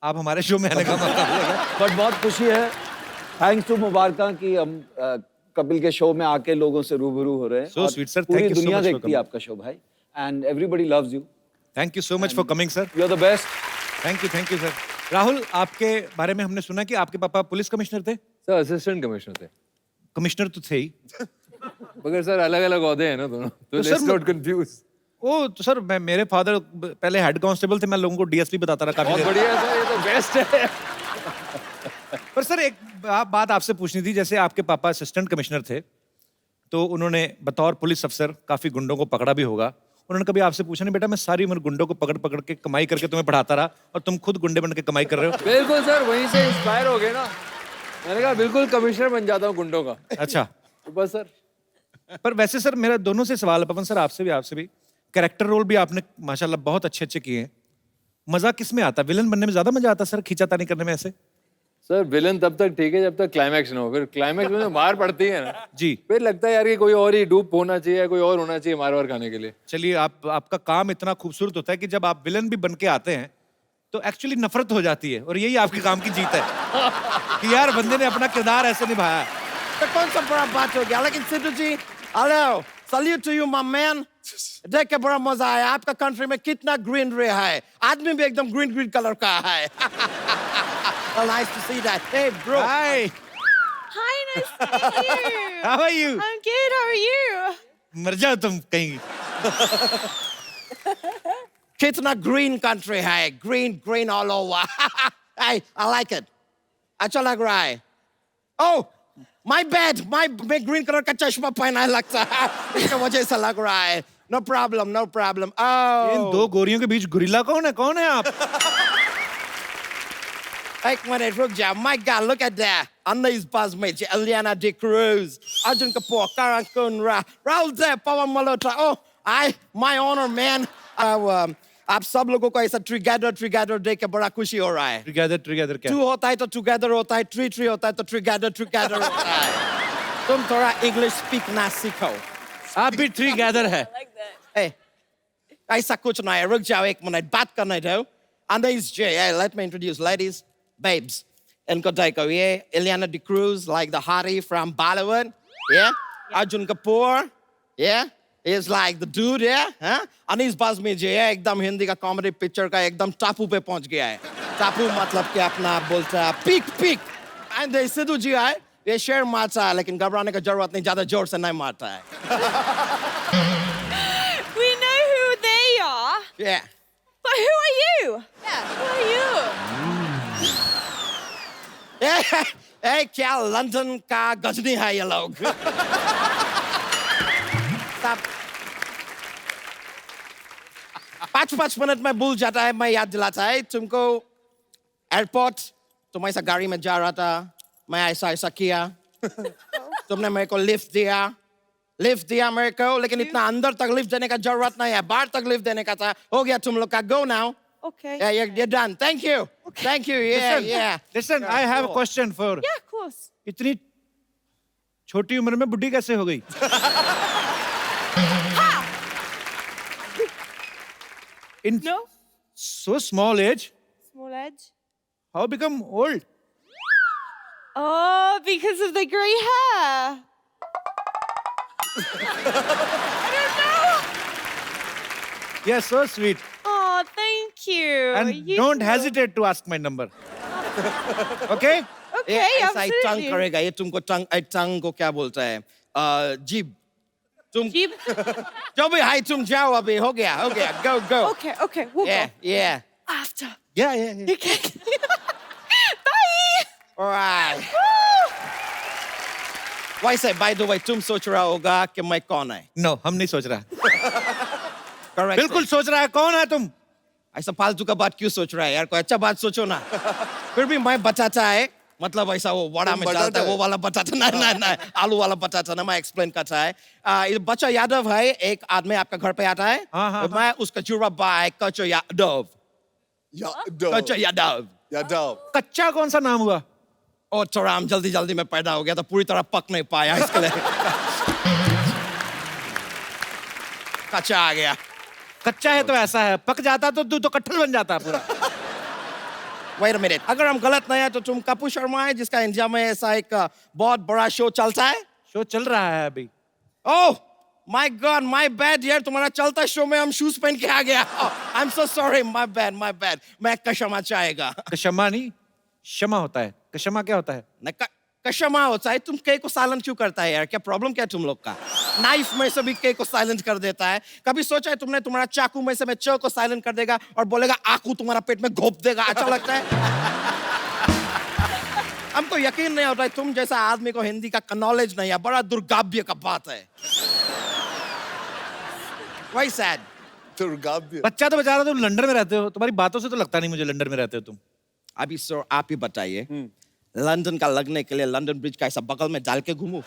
आप हमारे शो में आने का मौका मिलेगा? बट बहुत खुशी है, थैंक्स टू मुबारका कि हम कपिल के शो में आके लोगों से रूबरू हो रहे हैं। So और sweet, sir. पूरी Thank you so दुनिया much for देखती है coming. आपका शो भाई, and everybody loves you. Thank you so much for coming sir. You are the best. Thank you sir. Rahul, आपके बारे में हमने सुना कि आपके पापा पुलिस कमिश्नर थे। सर असिस्टेंट कमिश्नर थे, कमिश्नर तो थे ही। मगर सर अलग अलग ओहदे हैं ना दोनों, तो सर, लेट्स नॉट कंफ्यूज। ओ तो सर मेरे फादर पहले हेड कांस्टेबल थे, मैं लोगों को डीएसपी बताता रहा काफी बहुत देर। बढ़िया सर, ये तो बेस्ट है। पर सर एक बात आपसे पूछनी थी, जैसे आपके पापा असिस्टेंट कमिश्नर थे तो उन्होंने बतौर पुलिस अफसर काफी गुंडों को पकड़ा भी होगा। उन्होंने कभी आपसे पूछा नहीं, बेटा मैं सारी उम्र गुंडों को पकड़ पकड़ के कमाई करके तुम्हें पढ़ाता रहा और तुम खुद गुंडे बन के कमाई कर रहे हो? बिल्कुल सर, वहीं से इंस्पायर हो गए ना। मैंने कहा बिल्कुल कमिश्नर बन जाता हूँ गुंडों का। अच्छा। तो बस सर। पर वैसे सर मेरा दोनों से सवाल है, पवन सर आपसे भी कैरेक्टर रोल भी आपने माशाल्लाह बहुत अच्छे अच्छे किए हैं। मजा किस में आता है? विलन बनने में ज्यादा मजा आता है सर, खींचातानी करने में ऐसे? सर विलन तब तक ठीक है जब तक क्लाइमैक्स ना हो, फिर क्लाइमैक्स में जो मार पड़ती है ना जी, फिर लगता है यार कि कोई और ही डूब होना चाहिए, कोई और होना चाहिए मार वार खाने के लिए। चलिए आपका काम इतना खूबसूरत होता है कि जब आप विलन भी बन के आते हैं तो एक्चुअली नफरत हो जाती है, और यही आपके काम की जीत है कि यार बंदे ने अपना किरदार ऐसे निभाया। तो कौन सा बड़ा बात हो गया? लेकिन Sidhu ji, hello, salute to you my man. देख के बड़ा मजा आया। आपका कंट्री में कितना ग्रीनरी है, आदमी भी एकदम ग्रीन ग्रीन कलर का है। Nice to see that. Hey bro. Hi, Hi, nice to meet you. How are you? I'm good. How are you? मर जाओ तुम कहीं। कितना ग्रीन कंट्री है, green green all over. I like it, अच्छा लग रहा है। ओह माय बैड, मैं ग्रीन कलर का चश्मा पहना है लगता है, इसकी वजह से लग रहा है। No problem, no problem. इन दो गोरियों के बीच गुरिल्ला कौन है? कौन है आप? एक मिनट रुक जा। My god, look at that. अन्ना इज बाज़मेट, Ileana D'Cruz, Arjun Kapoor, Karan Kundra, Rahul Dev, Pawan Malhotra. Oh I my honour man. आप सब लोगों को ऐसा टुगेदर देख के बड़ा खुशी हो रहा है। टुगेदर क्या? 2 होता है तो टुगेदर होता है, 3 होता है तो टुगेदर होता है। तुम थोड़ा इंग्लिश स्पीक ना सीखो। आप भी टुगेदर है। ए, ऐसा कुछ नहीं है, रुक जाओ एक मिनट, बात करने दो। And there is Jay. Hey, let me introduce ladies, babes. इनको देखो, ये Ileana D'Cruz, like the hottie from Bollywood. Yeah. Arjun Kapoor. Yeah. He's like the dude, yeah. Huh? Anis Bazmi जी है, एकदम हिंदी का कॉमेडी पिक्चर का एकदम टापू पे पहुंच गया है। टापू मतलब कि अपना बोलता है peak. And there is Sidhu ji है, ये शेर मारता है लेकिन घबराने की जरूरत नहीं, ज्यादा जोर से नहीं मारता है। We know who they are. Yeah. But who are you? Yeah, who are you? ए, क्या लंदन का गजनी है ये लोग? पाँच मिनट में भूल जाता है, मैं याद दिलाता है तुमको। एयरपोर्ट, तुम ऐसा गाड़ी में जा रहा था, मैं ऐसा किया, तुमने मेरे को लिफ्ट दिया मेरे को, लेकिन इतना अंदर तक लिफ्ट देने का जरूरत नहीं है, बाहर तक लिफ्ट देने का था। हो गया तुम लोग का, go now. Okay. Yeah, you're done. Thank you. Thank you. Yeah. Listen, I have a question for. Yeah, of course. इतनी छोटी उम्र में बुढ़ी कैसे हो गई? In No. so small age, Small edge. how become old? Oh, because of the grey hair. I don't know. You're so sweet. Oh, thank you. And You don't too. hesitate to ask my number. Okay? Okay, ऐसा ही टंग absolutely. करेगा ये तुमको। टंग को क्या बोलता है? जीभ। तुम Jeep. जो भी हाई तुम जाओ, अभी हो गया। Go. Okay, we'll go. Yeah. After. Yeah. Okay. Bye. Alright. वैसे by the way, तुम सोच रहा होगा कि मैं कौन है? No, हम नहीं सोच रहा। Correct. बिल्कुल सोच रहा है, कौन है तुम? ऐसा फालतू का बात क्यों सोच रहा है यार? कोई अच्छा बात सोचो ना। फिर भी मैं बताता है, मतलब ऐसा वो वड़ा में डालता है, वो वाला बताता नहीं, आलू वाला बताता ना, मैं एक्सप्लेन करता है। ये बच्चा यादव है, एक आदमी आपका घर पे आता है, मैं उसका जुड़ा बाय कच्चा यादव। कच्चा कौन सा नाम हुआ? और थोड़ा हम जल्दी में पैदा हो गया तो पूरी तरह पक नहीं पाया, इसके लिए कच्चा आ गया। कच्चा है तो ऐसा है, पक जाता तो तू तो कट्ठल बन जाता पूरा। Wait a minute. अगर हम गलत नहीं है तो तुम कपूर शर्मा है जिसका इंडिया में ऐसा एक बहुत बड़ा शो चलता है। शो चल रहा है अभी। Oh my God, my bad यार, तुम्हारा चलता शो में हम शूज पहन के आ गया। I am so sorry, my bad my bad. मैं क्षमा चाहेगा। क्षमा नहीं, क्षमा होता है। क्षमा क्या होता है? क्षमा होता है। तुम के को साइलेंट क्यों करता है यार? क्या प्रॉब्लम क्या है तुम लोग का? नाइफ में से भी के को साइलेंट कर देता है। कभी सोचा है तुमने तुम्हारा चाकू में से मैं च को साइलेंट कर देगा और बोलेगा आकू तुम्हारा पेट में घोप देगा? अच्छा लगता है? हमको यकीन नहीं होता है तुम जैसा आदमी को हिंदी का नॉलेज नहीं है। बड़ा दुर्भाग्य का बात है। Why sad? दुर्गाव्य। बच्चा तो बेचारा, तुम लंदन में रहते हो, तुम्हारी बातों से तो लगता नहीं मुझे लंदन में रहते हो तुम। अभी सर आप ही बताइए, लंदन का लगने के लिए लंदन ब्रिज का ऐसा बगल में डाल के घूमूं?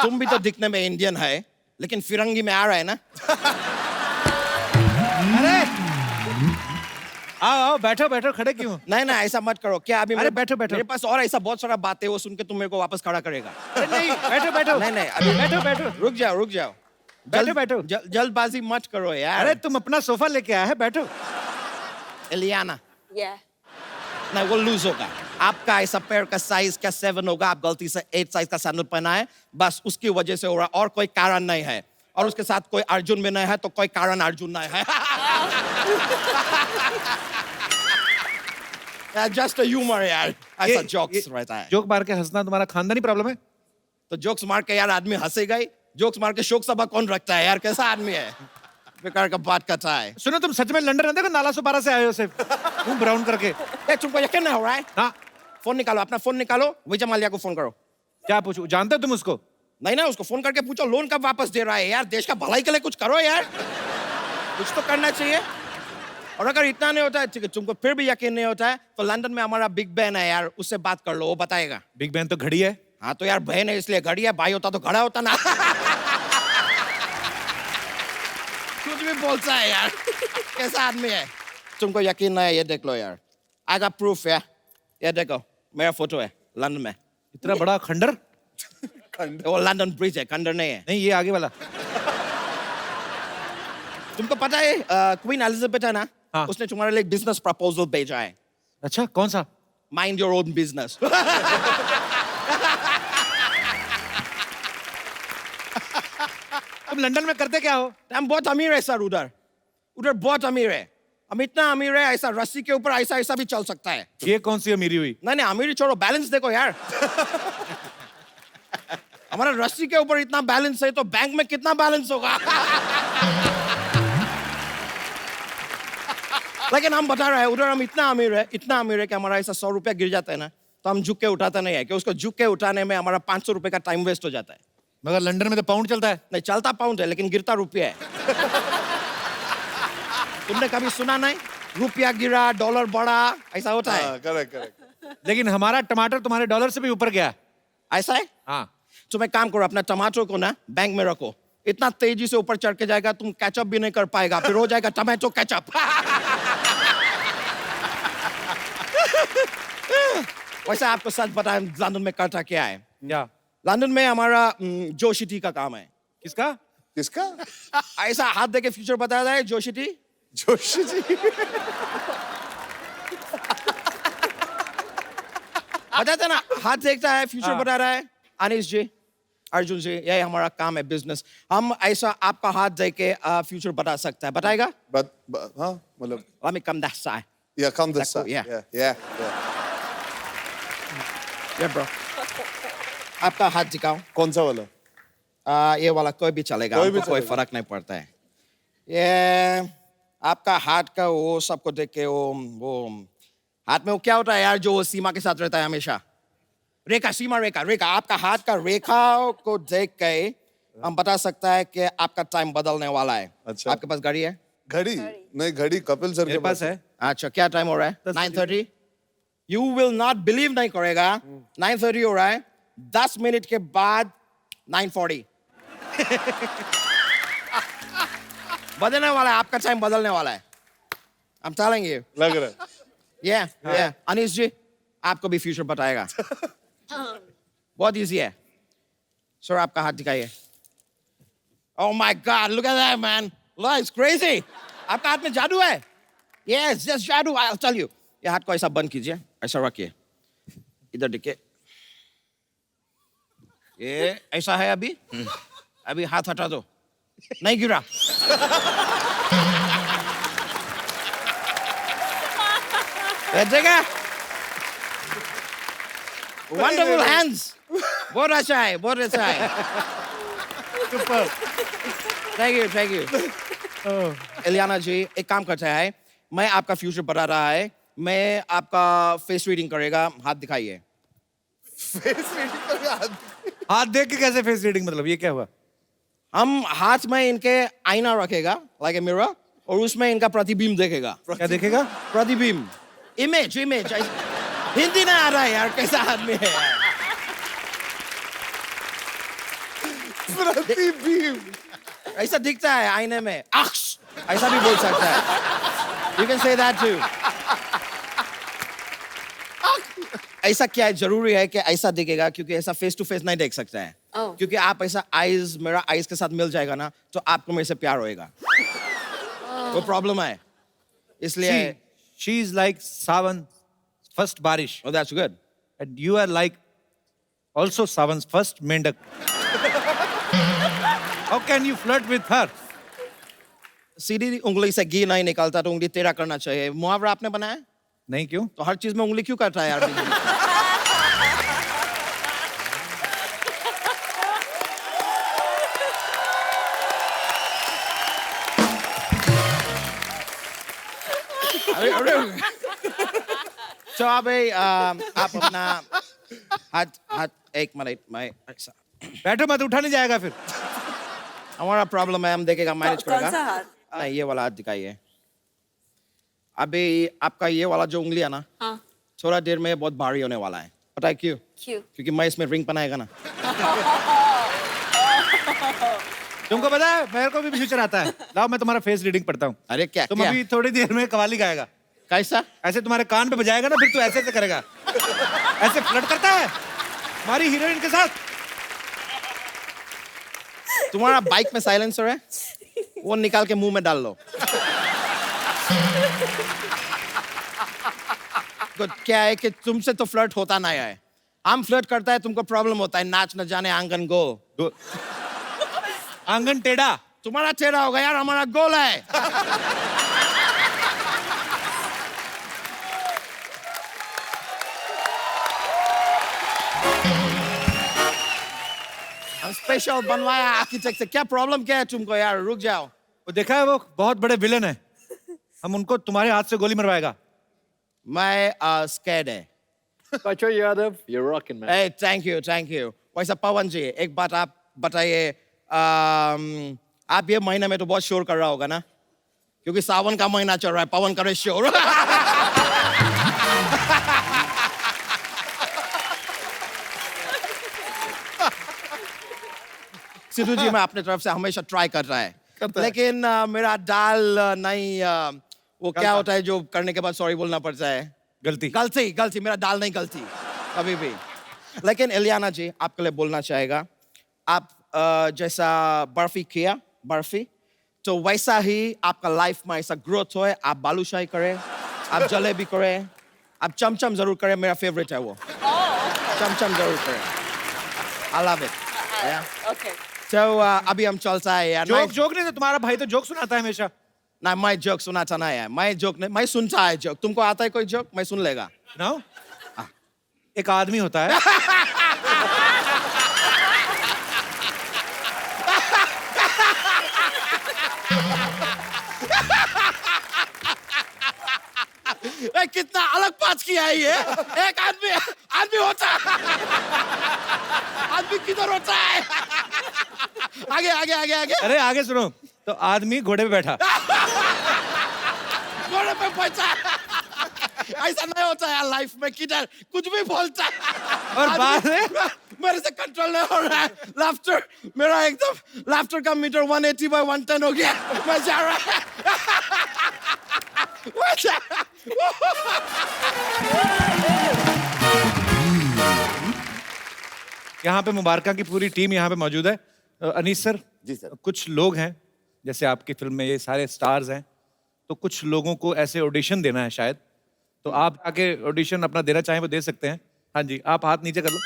तुम भी तो दिखने में इंडियन है, लेकिन फिरंगी में आ रहा है ना। अरे आओ आओ, बैठो बैठो, खड़े क्यों? नहीं ना, ऐसा मत करो। क्या अभी अरे बैठो बैठो। मेरे पास और ऐसा बहुत सारा बात है, वो सुन के तुम मेरे को वापस खड़ा करेगा। अरे नहीं, बैठो बैठो। नहीं नहीं, अभी बैठो बैठो। रुक जाओ रुक जाओ। बैठो बैठो। जल्दबाजी मत करो यार। अरे तुम अपना सोफा लेके आया है, बैठो। एलियाना, Yeah. नहीं वो लूज होगा। आपका ऐसा पैर का साइज क्या 7 होगा? आप गलती से 8 साइज का सैंडल पहना है, बस उसकी वजह से हो रहा, और कोई कारण नहीं है। और उसके साथ कोई अर्जुन भी नहीं है, तो कोई कारण अर्जुन नहीं है। जस्ट ह्यूमर यार, ऐसा जोक्स रहता है। जोक मार के हंसना तुम्हारा खानदानी प्रॉब्लम है? तो जोक्स मार के यार आदमी हंसेगा ही। जोक्स मार के शोक सभा कौन रखता है यार? कैसा आदमी है? बेकार का बात करता है। सुनो, तुम सच में लंदन रहते हो? नाला सुपारा से आए हो सिर्फ मुंह ब्राउन करके? ए, तुमको यकीन नहीं हो रहा है? हाँ। फोन निकालो, अपना फोन निकालो, विजय माल्या को फोन करो। क्या पूछूं? जानते हो तुम उसको? नहीं ना, उसको फोन करके पूछो लोन कब वापस दे रहा है यार। देश का भलाई के लिए कुछ करो यार, कुछ तो करना चाहिए। और अगर इतना नहीं होता है, ठीक है, तुमको फिर भी यकीन नहीं होता है, तो लंदन में हमारा बिग बहन है यार, उससे बात कर लो, वो बताएगा। बिग बहन तो घड़ी है। हाँ तो यार बहन है इसलिए घड़ी है, भाई होता तो घड़ा होता ना। कुछ भी बोलता है यार। कैसा आदमी है? तुमको यकीन नहीं है, ये देख लो यार। आई गॉट प्रूफ यार। ये देखो मेरा फोटो है लंदन में। इतना बड़ा खंडर? वो लंदन ब्रिज है, खंडर नहीं है। नहीं, ये आगे वाला। तुमको पता है क्वीन एलिजाबेथ है ना, हाँ। उसने तुम्हारे लिए बिजनेस प्रपोजल भेजा है। अच्छा, कौन सा? Mind your own business. तुम लंदन में करते क्या हो? हम बहुत अमीर है सर, उधर उधर बहुत अमीर है। हम इतना अमीर है, ऐसा रस्सी के ऊपर ऐसा ऐसा भी चल सकता है। ये कौन सी अमीरी हुई? नहीं नहीं, अमीरी छोड़ो, बैलेंस देखो यार। हमारा रस्सी के ऊपर इतना बैलेंस है, तो बैंक में कितना बैलेंस होगा? लेकिन हम बता रहे हैं, उधर हम इतना अमीर है कि हमारा ऐसा 100 रुपया गिर जाता है ना, तो हम झुक के उठाता नहीं है, कि उसको झुक के उठाने में हमारा 500 रुपए का टाइम वेस्ट हो जाता है। मगर लंदन में तो पाउंड चलता है। नहीं, चलता पाउंड है लेकिन गिरता रुपया है। तुमने कभी सुना नहीं? रुपया गिरा डॉलर बढ़ा, ऐसा होता है। Correct correct. लेकिन हमारा टमाटर तुम्हारे डॉलर से भी ऊपर गया। ऐसा है? हाँ। तुम एक काम करो, अपना टमाटर को ना बैंक में रखो, इतना तेजी से ऊपर चढ़ के जाएगा तुम कैचअप भी नहीं कर पाएगा, फिर हो जाएगा टमाटो कैचअप। वैसे आपको सच बताएं, लंदन में करता क्या है? क्या? लंदन में हमारा जोशी टी का काम है। किसका? किसका? ऐसा हाथ दे के फ्यूचर बताया जाए, जोशी टी। जोशी जी। बताते ना, हाथ देखता है, फ्यूचर बता रहा है। अनिश जी, अर्जुन जी, यही हमारा काम है, बिजनेस। हम ऐसा आपका हाथ दे के फ्यूचर बता सकता है, बताएगा? हाँ मतलब। Let me come that side. Yeah, come this side. Yeah. Yeah. Yeah, bro. आपका हाथ दिखाओ। कौन सा वाला? ये वाला कोई भी चलेगा, कोई फर्क नहीं पड़ता है। ये आपका हाथ का वो सबको देख के वो हाथ में वो क्या होता है यार, जो सीमा के साथ रहता है हमेशा? रेखा, सीमा रेखा, रेखा। आपका हाथ का रेखा को देख के हम बता सकता है कि आपका टाइम बदलने वाला है। अच्छा। आपके पास घड़ी है? घड़ी? नहीं, घड़ी कपिल सर के पास है। अच्छा, क्या टाइम हो रहा है? 9:30। यू विल नॉट बिलीव, नहीं करेगा। 9:30 हो रहा है, 10 मिनट के बाद 9:40। बदलने वाला है, आपका टाइम बदलने वाला है। I'm telling you. लग रहा है। Yeah. अनीश जी, आपको भी फ्यूचर बताएगा। बहुत इजी है। सर आपका हाथ दिखाइए। Oh my God, look at that man. Look, it's crazy. आपका हाथ में जादू है? Yes, just जादू. I'll tell you. ये हाथ को ऐसा बंद कीजिए, ऐसा रखिए, इधर देखिए, ये ऐसा है अभी। अभी हाथ हटा दो, नहीं गिरा। जगह वंडरफुल हैंड्स, बहुत अच्छा है, बहुत अच्छा है। Thank you. इलियाना जी, एक काम करता है, मैं आपका फ्यूचर बता रहा है, मैं आपका फेस रीडिंग करेगा, हाथ दिखाइए। हाथ देख के कैसे फेस रीडिंग, मतलब ये क्या हुआ? हम हाथ में इनके आईना रखेगा, लाइक ए मिरर, और उसमें इनका प्रतिबिंब देखेगा। क्या देखेगा? प्रतिबिंब, इमेज। हिंदी ना आ रहा है यार, कैसा आदमी है यार। प्रतिबिंब ऐसा दिखता है आईने में, अक्ष, ऐसा भी बोल सकता है। You can say that too. ऐसा क्या है, जरूरी है कि ऐसा दिखेगा, क्योंकि ऐसा फेस टू फेस नहीं देख सकता है। क्योंकि आप ऐसा आईज, मेरा आईज के साथ मिल जाएगा ना, तो आपको मेरे से प्यार होएगा। वो प्रॉब्लम है, इसलिए। She is like Sawan first बारिश. Oh, that's good. And you are like also सावन's first मेंढक. How can you flirt with her? सीधी उंगली से घी नहीं निकलता तो उंगली टेढ़ा करना चाहिए। मुहावरा आपने बनाया? नहीं, क्यों? तो हर चीज में उंगली क्यों करता है यार? तो अभी आप अपना हाथ एक मिनट में ऐसा बैठो मत, उठा नहीं जाएगा फिर। हमारा प्रॉब्लम है, हम देखेगा, मैनेज कौन करेगा। सा हाथ? नहीं, ये वाला हाथ दिखाइए। अभी आपका ये वाला जो उंगली है ना, हाँ। थोड़ा देर में बहुत भारी होने वाला है। पता है क्यों? क्यों? क्योंकि मैं इसमें रिंग बनाएगा ना। तुमको पता है मेरे को भी फ्यूचर आता है। लाओ मैं तुम्हारा फेस रीडिंग पढ़ता हूँ। अरे क्या तुम क्या? अभी थोड़ी देर में कवाली गाएगा। कैसा? ऐसे तुम्हारे कान पे बजाएगा ना, फिर तू ऐसे ऐसे करेगा। ऐसे फ्लर्ट करता है हमारी हीरोइन के साथ। तुम्हारा बाइक में साइलेंसर है, वो निकाल के मुंह में डाल लो। तो क्या है कि तुमसे तो फ्लर्ट होता नहीं है, हम फ्लर्ट करता है, तुमको प्रॉब्लम होता है। नाच न जाने आंगन गो। आंगन टेढ़ा। तुम्हारा टेढ़ा होगा यार, हमारा गोल है। हम स्पेशल बनवाया आर्किटेक्ट से। क्या प्रॉब्लम क्या है तुमको यार? रुक जाओ। वो देखा है, वो बहुत बड़े विलन है। हम उनको तुम्हारे हाथ से गोली मरवाएगा। मैं स्कैर्ड है। Pacho Yadav, you're rocking, man. Hey, thank you. वैसा पवन जी, एक बात आप बताइए, आप ये महीने में तो बहुत शोर कर रहा होगा ना, क्योंकि सावन का महीना चल रहा है, पवन करे शोर। सिद्धू जी मैं अपने तरफ से हमेशा ट्राई कर रहा है, लेकिन मेरा दाल नहीं, वो क्या होता है जो करने के बाद सॉरी बोलना पड़ता है? गलती। मेरा दाल नहीं गलती कभी भी। लेकिन इलियाना जी आपके लिए बोलना चाहेगा, आप जैसा बर्फी किया, तो वैसा ही आपका लाइफ में ऐसा ग्रोथ हो। आप बालूशाही करें, आप जलेबी करें, आप चमचम जरूर करें। मेरा फेवरेट है वो, चमचम जरूर करें। I love it. Okay. तो अभी हम चलता है यार। जोक नहीं तो तुम्हारा भाई तो जोक सुनाता है हमेशा। ना मैं जोक सुनाता नहीं है, मैं सुनता है जोक। तुमको आता है कोई जोक? मैं सुन लेगा। सुनाओ। एक आदमी होता है। कितना अलग बात किया है ये। एक आदमी होता है। आदमी किधर होता है? आगे। अरे आगे सुनो। तो आदमी घोड़े पे बैठा। घोड़े पे बैठा। ऐसा नहीं होता है लाइफ में, किधर कुछ भी बोलता है। और बाद में मेरे से कंट्रोल नहीं हो रहा है। लाफ्टर मेरा एकदम, लाफ्टर का मीटर 180/110 हो गया। मैं जा रहा है। यहाँ पे मुबारका की पूरी टीम यहाँ पे मौजूद है। अनीस सर। जी सर। कुछ लोग हैं, जैसे आपकी फिल्म में ये सारे स्टार्स हैं, तो कुछ लोगों को ऐसे ऑडिशन देना है शायद, तो आप आके ऑडिशन अपना देना चाहें वो दे सकते हैं। हाँ जी, आप हाथ नीचे कर लो।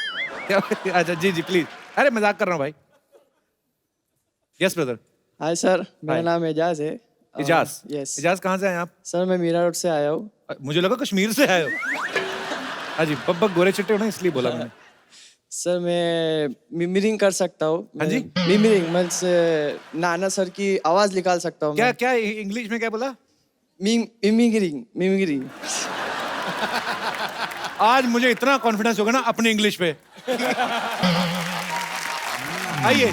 क्या अच्छा जी जी प्लीज, अरे मजाक कर रहा हूँ भाई। Yes brother. हाय सर, मेरा Hi. नाम एजाज है। इजाज। यस इजाज कहाँ से आए आप? सर, मैं मीरा रोड से आया हूँ। मुझे लगा कश्मीर से आए हो। हाँ जी, बब्बक गोरे चिट्टे हो ना इसलिए बोला मैंने। सर, मैं मिमिरिंग कर सकता हूँ। हाँ जी? मिमिरिंग मीन्स नाना सर की आवाज निकाल सकता हूँ। क्या क्या इंग्लिश में क्या बोला? मिमिक्रिंग मिमिक्रिंग। आज मुझे इतना कॉन्फिडेंस होगा ना अपने इंग्लिश पे। आइए,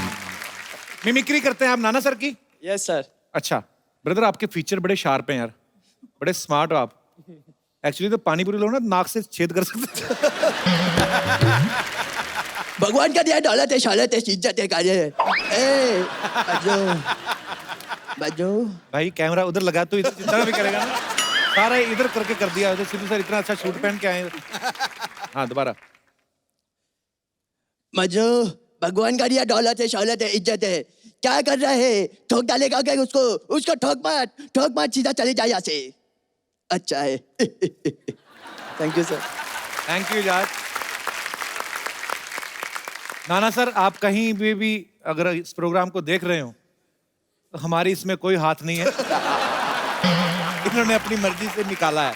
मिमिक्री करते हैं आप नाना सर की? Yes sir. अच्छा ब्रदर, आपके फीचर बड़े शार्प हैं यार, बड़े स्मार्ट हो आप। एक्चुअली तो पानी पूरी लोग ना नाक से छेद कर सकते। भगवान का दिया दौलत है, शौलत है, इज्जत है, कार्य है। ए, बजो भाई कैमरा उधर लगा तो इधर जितना भी करेगा ना सारा इधर करके कर दिया। तो सिद्धू सर इतना अच्छा शूट पहन के आए। हाँ दोबारा। मजो, भगवान का दिया दौलत है, शौलत है, इज्जत है। क्या कर रहा है? ठोक डालेगा क्या उसको ठोक मत, सीधा चले जाए यहाँ से। अच्छा है। Thank you sir. Thank you यार। नाना सर, आप कहीं भी अगर इस प्रोग्राम को देख रहे हो तो हमारी इसमें कोई हाथ नहीं है। इन्होंने अपनी मर्जी से निकाला है।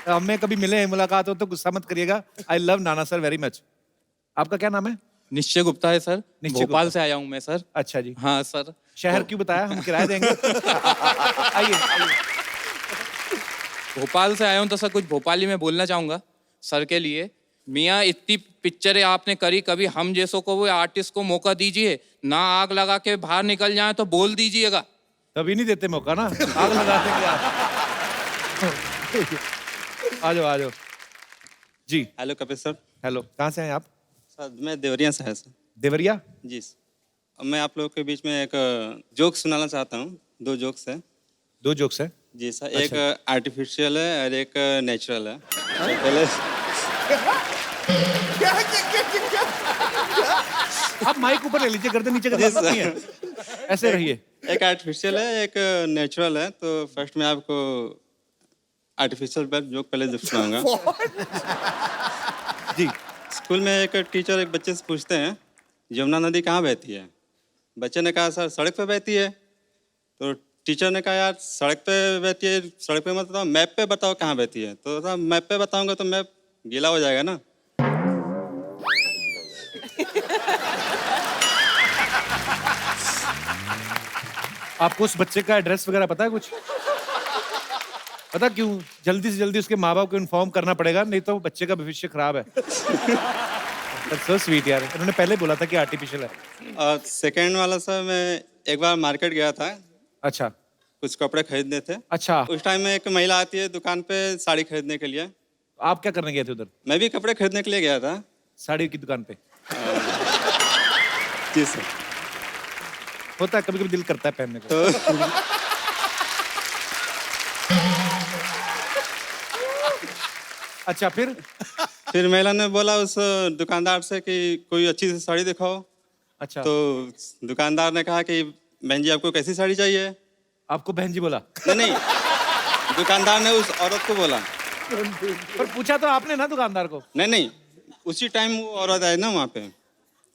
हमें कभी मिले मुलाकात हो तो गुस्सा मत करिएगा। I love Nana sir very much. आपका क्या नाम है? निश्चय गुप्ता है सर। निश्चय भोपाल गुप्ता। से आया हूँ मैं सर। अच्छा जी। हाँ सर। शहर क्यों बताया, हम किराया देंगे। आइए आइए। भोपाल से आया हूँ तो सर कुछ भोपाली में बोलना चाहूँगा सर के लिए। मियाँ, इतनी पिक्चरें आपने करी, कभी हम जैसों को वो आर्टिस्ट को मौका दीजिए ना। आग लगा के बाहर निकल जाए तो बोल दीजिएगा। कभी नहीं देते मौका ना, आग लगा देंगे आप। आ जाओ जी। Hello Kapil sir. हेलो, कहाँ से हैं आप? सर मैं देवरिया से है सर। देवरिया? जी सर। अब मैं आप लोगों के बीच में एक जोक सुनाना चाहता हूँ। 2 जोक्स है। 2 जोक्स है? जी सर। अच्छा। एक आर्टिफिशियल है और एक नेचुरल है। तो पहले आप माइक ऊपर ले लीजिए, गर्दन नीचे कर जी नहीं है। ऐसे रहिए। एक आर्टिफिशियल है, एक नेचुरल है। तो फर्स्ट मैं आपको आर्टिफिशियल पर जोक पहले सुनाऊंगा। जी। स्कूल में एक टीचर एक बच्चे से पूछते हैं, यमुना नदी कहाँ बहती है? बच्चे ने कहा, सर सड़क पे बहती है। तो टीचर ने कहा, यार सड़क पे बहती है, सड़क पे मत बताओ, मैप पे बताओ कहाँ बहती है। तो सर मैप पे बताऊंगा तो मैप गीला हो जाएगा ना। आपको उस बच्चे का एड्रेस वगैरह पता है कुछ? पता क्यों? जल्दी से जल्दी उसके माँ बाप को इन्फॉर्म करना पड़ेगा, नहीं तो बच्चे का भविष्य खराब है। सो स्वीट यार, उन्होंने पहले बोला था कि आर्टिफिशियल है। और सेकेंड वाला सर, मैं एक बार मार्केट गया था। अच्छा। कुछ कपड़े खरीदने थे। अच्छा। उस टाइम में एक महिला आती है दुकान पे साड़ी खरीदने के लिए। आप क्या करने गए थे उधर? मैं भी कपड़े खरीदने के लिए गया था। साड़ी की दुकान पे? जी सर। होता है, कभी कभी दिल करता है पहनने को। अच्छा फिर महिला ने बोला उस दुकानदार से कि कोई अच्छी सी साड़ी दिखाओ। अच्छा। तो दुकानदार ने कहा कि बहन जी आपको कैसी साड़ी चाहिए? आपको बहन जी बोला? नहीं, दुकानदार ने उस औरत को बोला। पर पूछा तो आपने ना दुकानदार को? नहीं, उसी टाइम वो औरत आई ना वहाँ पे।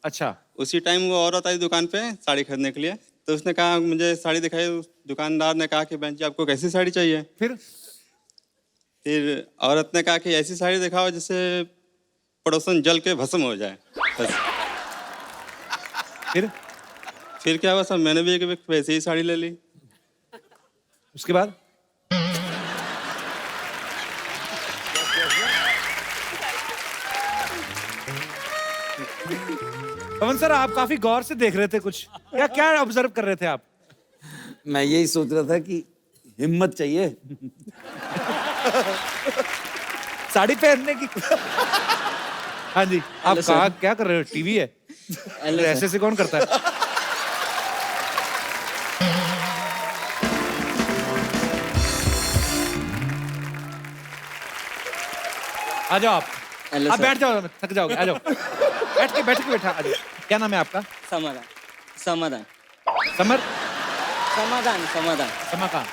अच्छा। उसी टाइम वो औरत आई दुकान पे साड़ी खरीदने के लिए। तो उसने कहा मुझे साड़ी दिखाई। दुकानदार ने कहा कि बहन जी आपको कैसी साड़ी चाहिए? फिर औरत ने कहा कि ऐसी साड़ी दिखाओ जिससे पड़ोसन जल के भस्म हो जाए। बस। फिर क्या हुआ सर, मैंने भी एक वैसी ही साड़ी ले ली। उसके बाद? पवन सर, आप काफी गौर से देख रहे थे कुछ, क्या क्या ऑब्जर्व कर रहे थे आप? मैं यही सोच रहा था कि हिम्मत चाहिए साड़ी पहनने की। हाँ जी, आप कहाँ क्या कर रहे हो? टीवी है? ऐसे से कौन करता है? आ जाओ आप बैठ जाओ, थक जाओगे, आ जाओ। बैठ के बैठा, आ जाओ। क्या नाम है आपका? समाधान। समर? समाधान। समा कहाँ?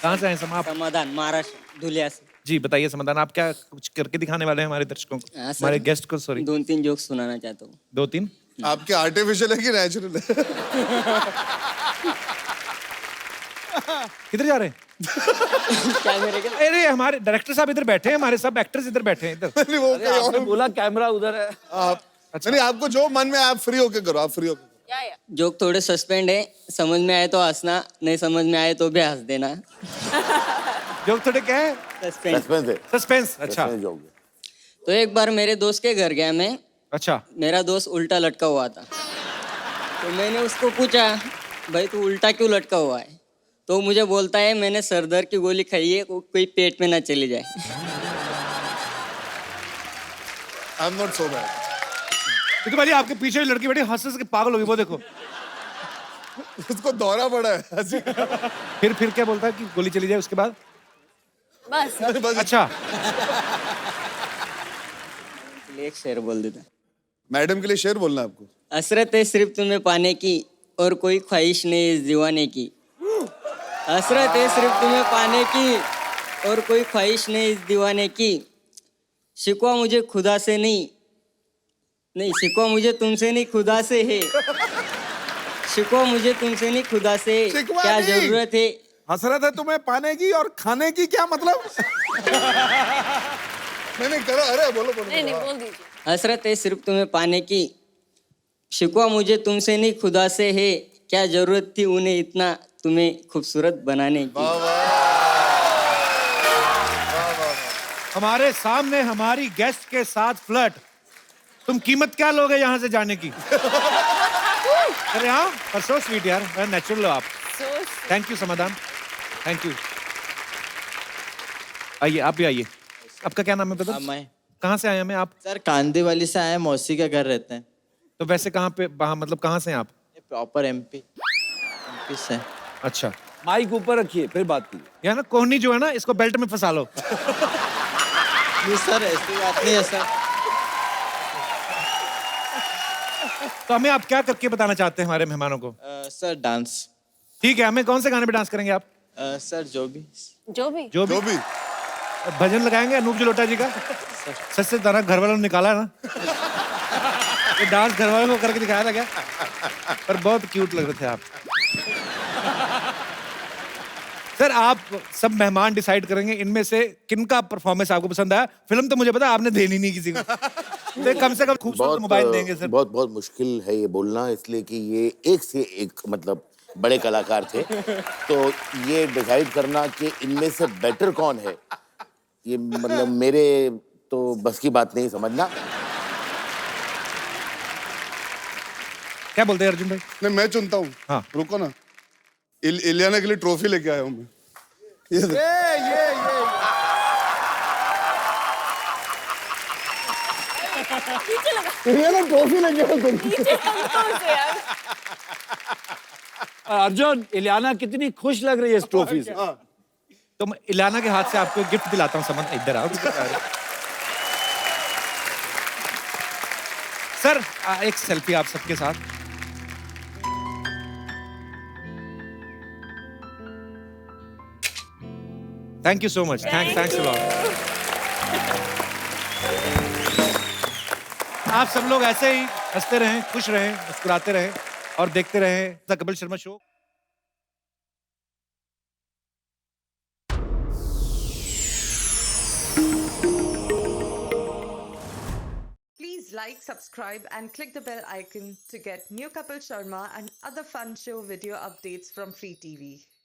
कहाँ से आए समा? समाधान, महाराष्ट्र, धुलिया से। जी बताइए समाधान, आप क्या कुछ करके दिखाने वाले हैं हमारे दर्शकों को, हाँ, सर। हमारे गेस्ट को? सॉरी, 2-3 जोक्स सुनाना चाहता हूँ। 2-3 आपके आर्टिफिशियल है कि नेचुरल है? किधर जा रहे हैं? कैमरे के अरे हमारे डायरेक्टर साहब इधर बैठे हैं, हमारे सब एक्टर्स इधर बैठे हैं इधर। नहीं, वो अरे आपने बोला कैमरा उधर है। आप नहीं, आपको जो मन में आप फ्री होके करो, आप फ्री होके करो। जोक थोड़े सस्पेंड है, समझ में आए तो हंसना, नहीं समझ में आए तो भी हंस देना। जोक थोड़े क्या है? सस्पेंड। सस्पेंस है। सस्पेंस, अच्छा। सस्पेंस जोक है। तो एक बार मेरे दोस्त के घर गया मैं। अच्छा। मेरा दोस्त उल्टा लटका हुआ था, तो मैंने उसको पूछा, भाई तू उल्टा क्यों लटका हुआ है? तो मुझे बोलता है, मैंने सरदर्द की गोली खाई है, कोई पेट में ना चली जाए। I am not so bad. तो भाई आपके पीछे जो लड़की बैठी हंस हंस के पागल होगी, वो देखो। उसको दौरा पड़ा है। फिर क्या बोलता है कि गोली चली जाए, उसके बाद? बस। अच्छा। एक शेर बोल देता। मैडम के लिए शेर बोलना है आपको। हसरत है सिर्फ तुम्हें पाने की, और कोई ख्वाहिश नहीं इस दीवाने की। हसरत है सिर्फ तुम्हें पाने की, और कोई ख्वाहिश नहीं इस दीवाने की। शिकवा मुझे खुदा से नहीं, शिकवा मुझे तुमसे नहीं खुदा से है। शिकवा मुझे तुमसे नहीं खुदा से, शिकवा क्या नहीं। जरूरत है? हसरत है तुम्हें पाने की और खाने की, क्या मतलब? नहीं करो, अरे बोलो बोलो। नहीं बोल दीजिए। हसरत है सिर्फ तुम्हें पाने की, शिकवा मुझे तुमसे नहीं खुदा से है, क्या जरूरत थी उन्हें इतना तुम्हें खूबसूरत बनाने की। हमारे सामने हमारी गेस्ट के साथ फ्लर्ट। तुम कीमत क्या लोगे यहाँ से जाने की? अरे हाँ, पर सो स्वीट यार, नेचुरल हो आप। थैंक यू समाधान, थैंक यू। आइए, आप भी आइए। आपका क्या नाम है ब्रदर? मैं कहाँ से आए हैं आप? सर कांदीवाली से आए, मौसी का घर रहते हैं। तो वैसे कहाँ पे, मतलब कहाँ से हैं आप? प्रॉपर एमपी से। अच्छा, माइक ऊपर रखिए फिर बात कीजिए। यार ना कोहनी जो है ना, इसको बेल्ट में फंसा लो। नहीं सर, ऐसी बात नहीं है सर। तो हमें आप क्या करके बताना चाहते हैं हमारे मेहमानों को? Sir dance. ठीक है, हमें कौन से गाने पे डांस करेंगे आप? सर जो भी। जो भी। भजन लगाएंगे अनूप जलोटा जी का। सच से तरह घर वालों ने निकाला है ना, ये डांस घर वालों को करके दिखाया था क्या? पर बहुत क्यूट लग रहे थे आप। सर आप सब मेहमान डिसाइड करेंगे इनमें से किनका परफॉर्मेंस आपको पसंद आया। फिल्म तो मुझे पता आपने देनी नहीं किसी को, तो कम से कम खूबसूरत मोबाइल देंगे सर। बहुत मुश्किल है ये बोलना, इसलिए कि ये एक से एक मतलब बड़े कलाकार थे, तो ये डिसाइड करना कि इनमें से बेटर कौन है, ये मतलब मेरे तो बस की बात नहीं समझना। क्या बोलते हैं अर्जुन भाई? नहीं, मैं चुनता हूँ। हाँ। रुको ना, इलियाना के लिए ट्रॉफी लेके आया हूँ मैं। ये इलियाना ट्रॉफी लेके आया तुम। अर्जुन, इलियाना कितनी खुश लग रही है इस ट्रॉफी से। तो मैं इलियाना के हाथ से आपको गिफ्ट दिलाता हूँ। समझ, इधर आओ। सर एक सेल्फी आप सबके साथ। Thank you so much, thanks a lot. आप सब लोग ऐसे ही हंसते रहें, खुश रहें, मुस्कुराते रहें और देखते रहें the Kapil Sharma show. Please like, subscribe and click the bell icon to get new Kapil Sharma and other fun show video updates from Free TV.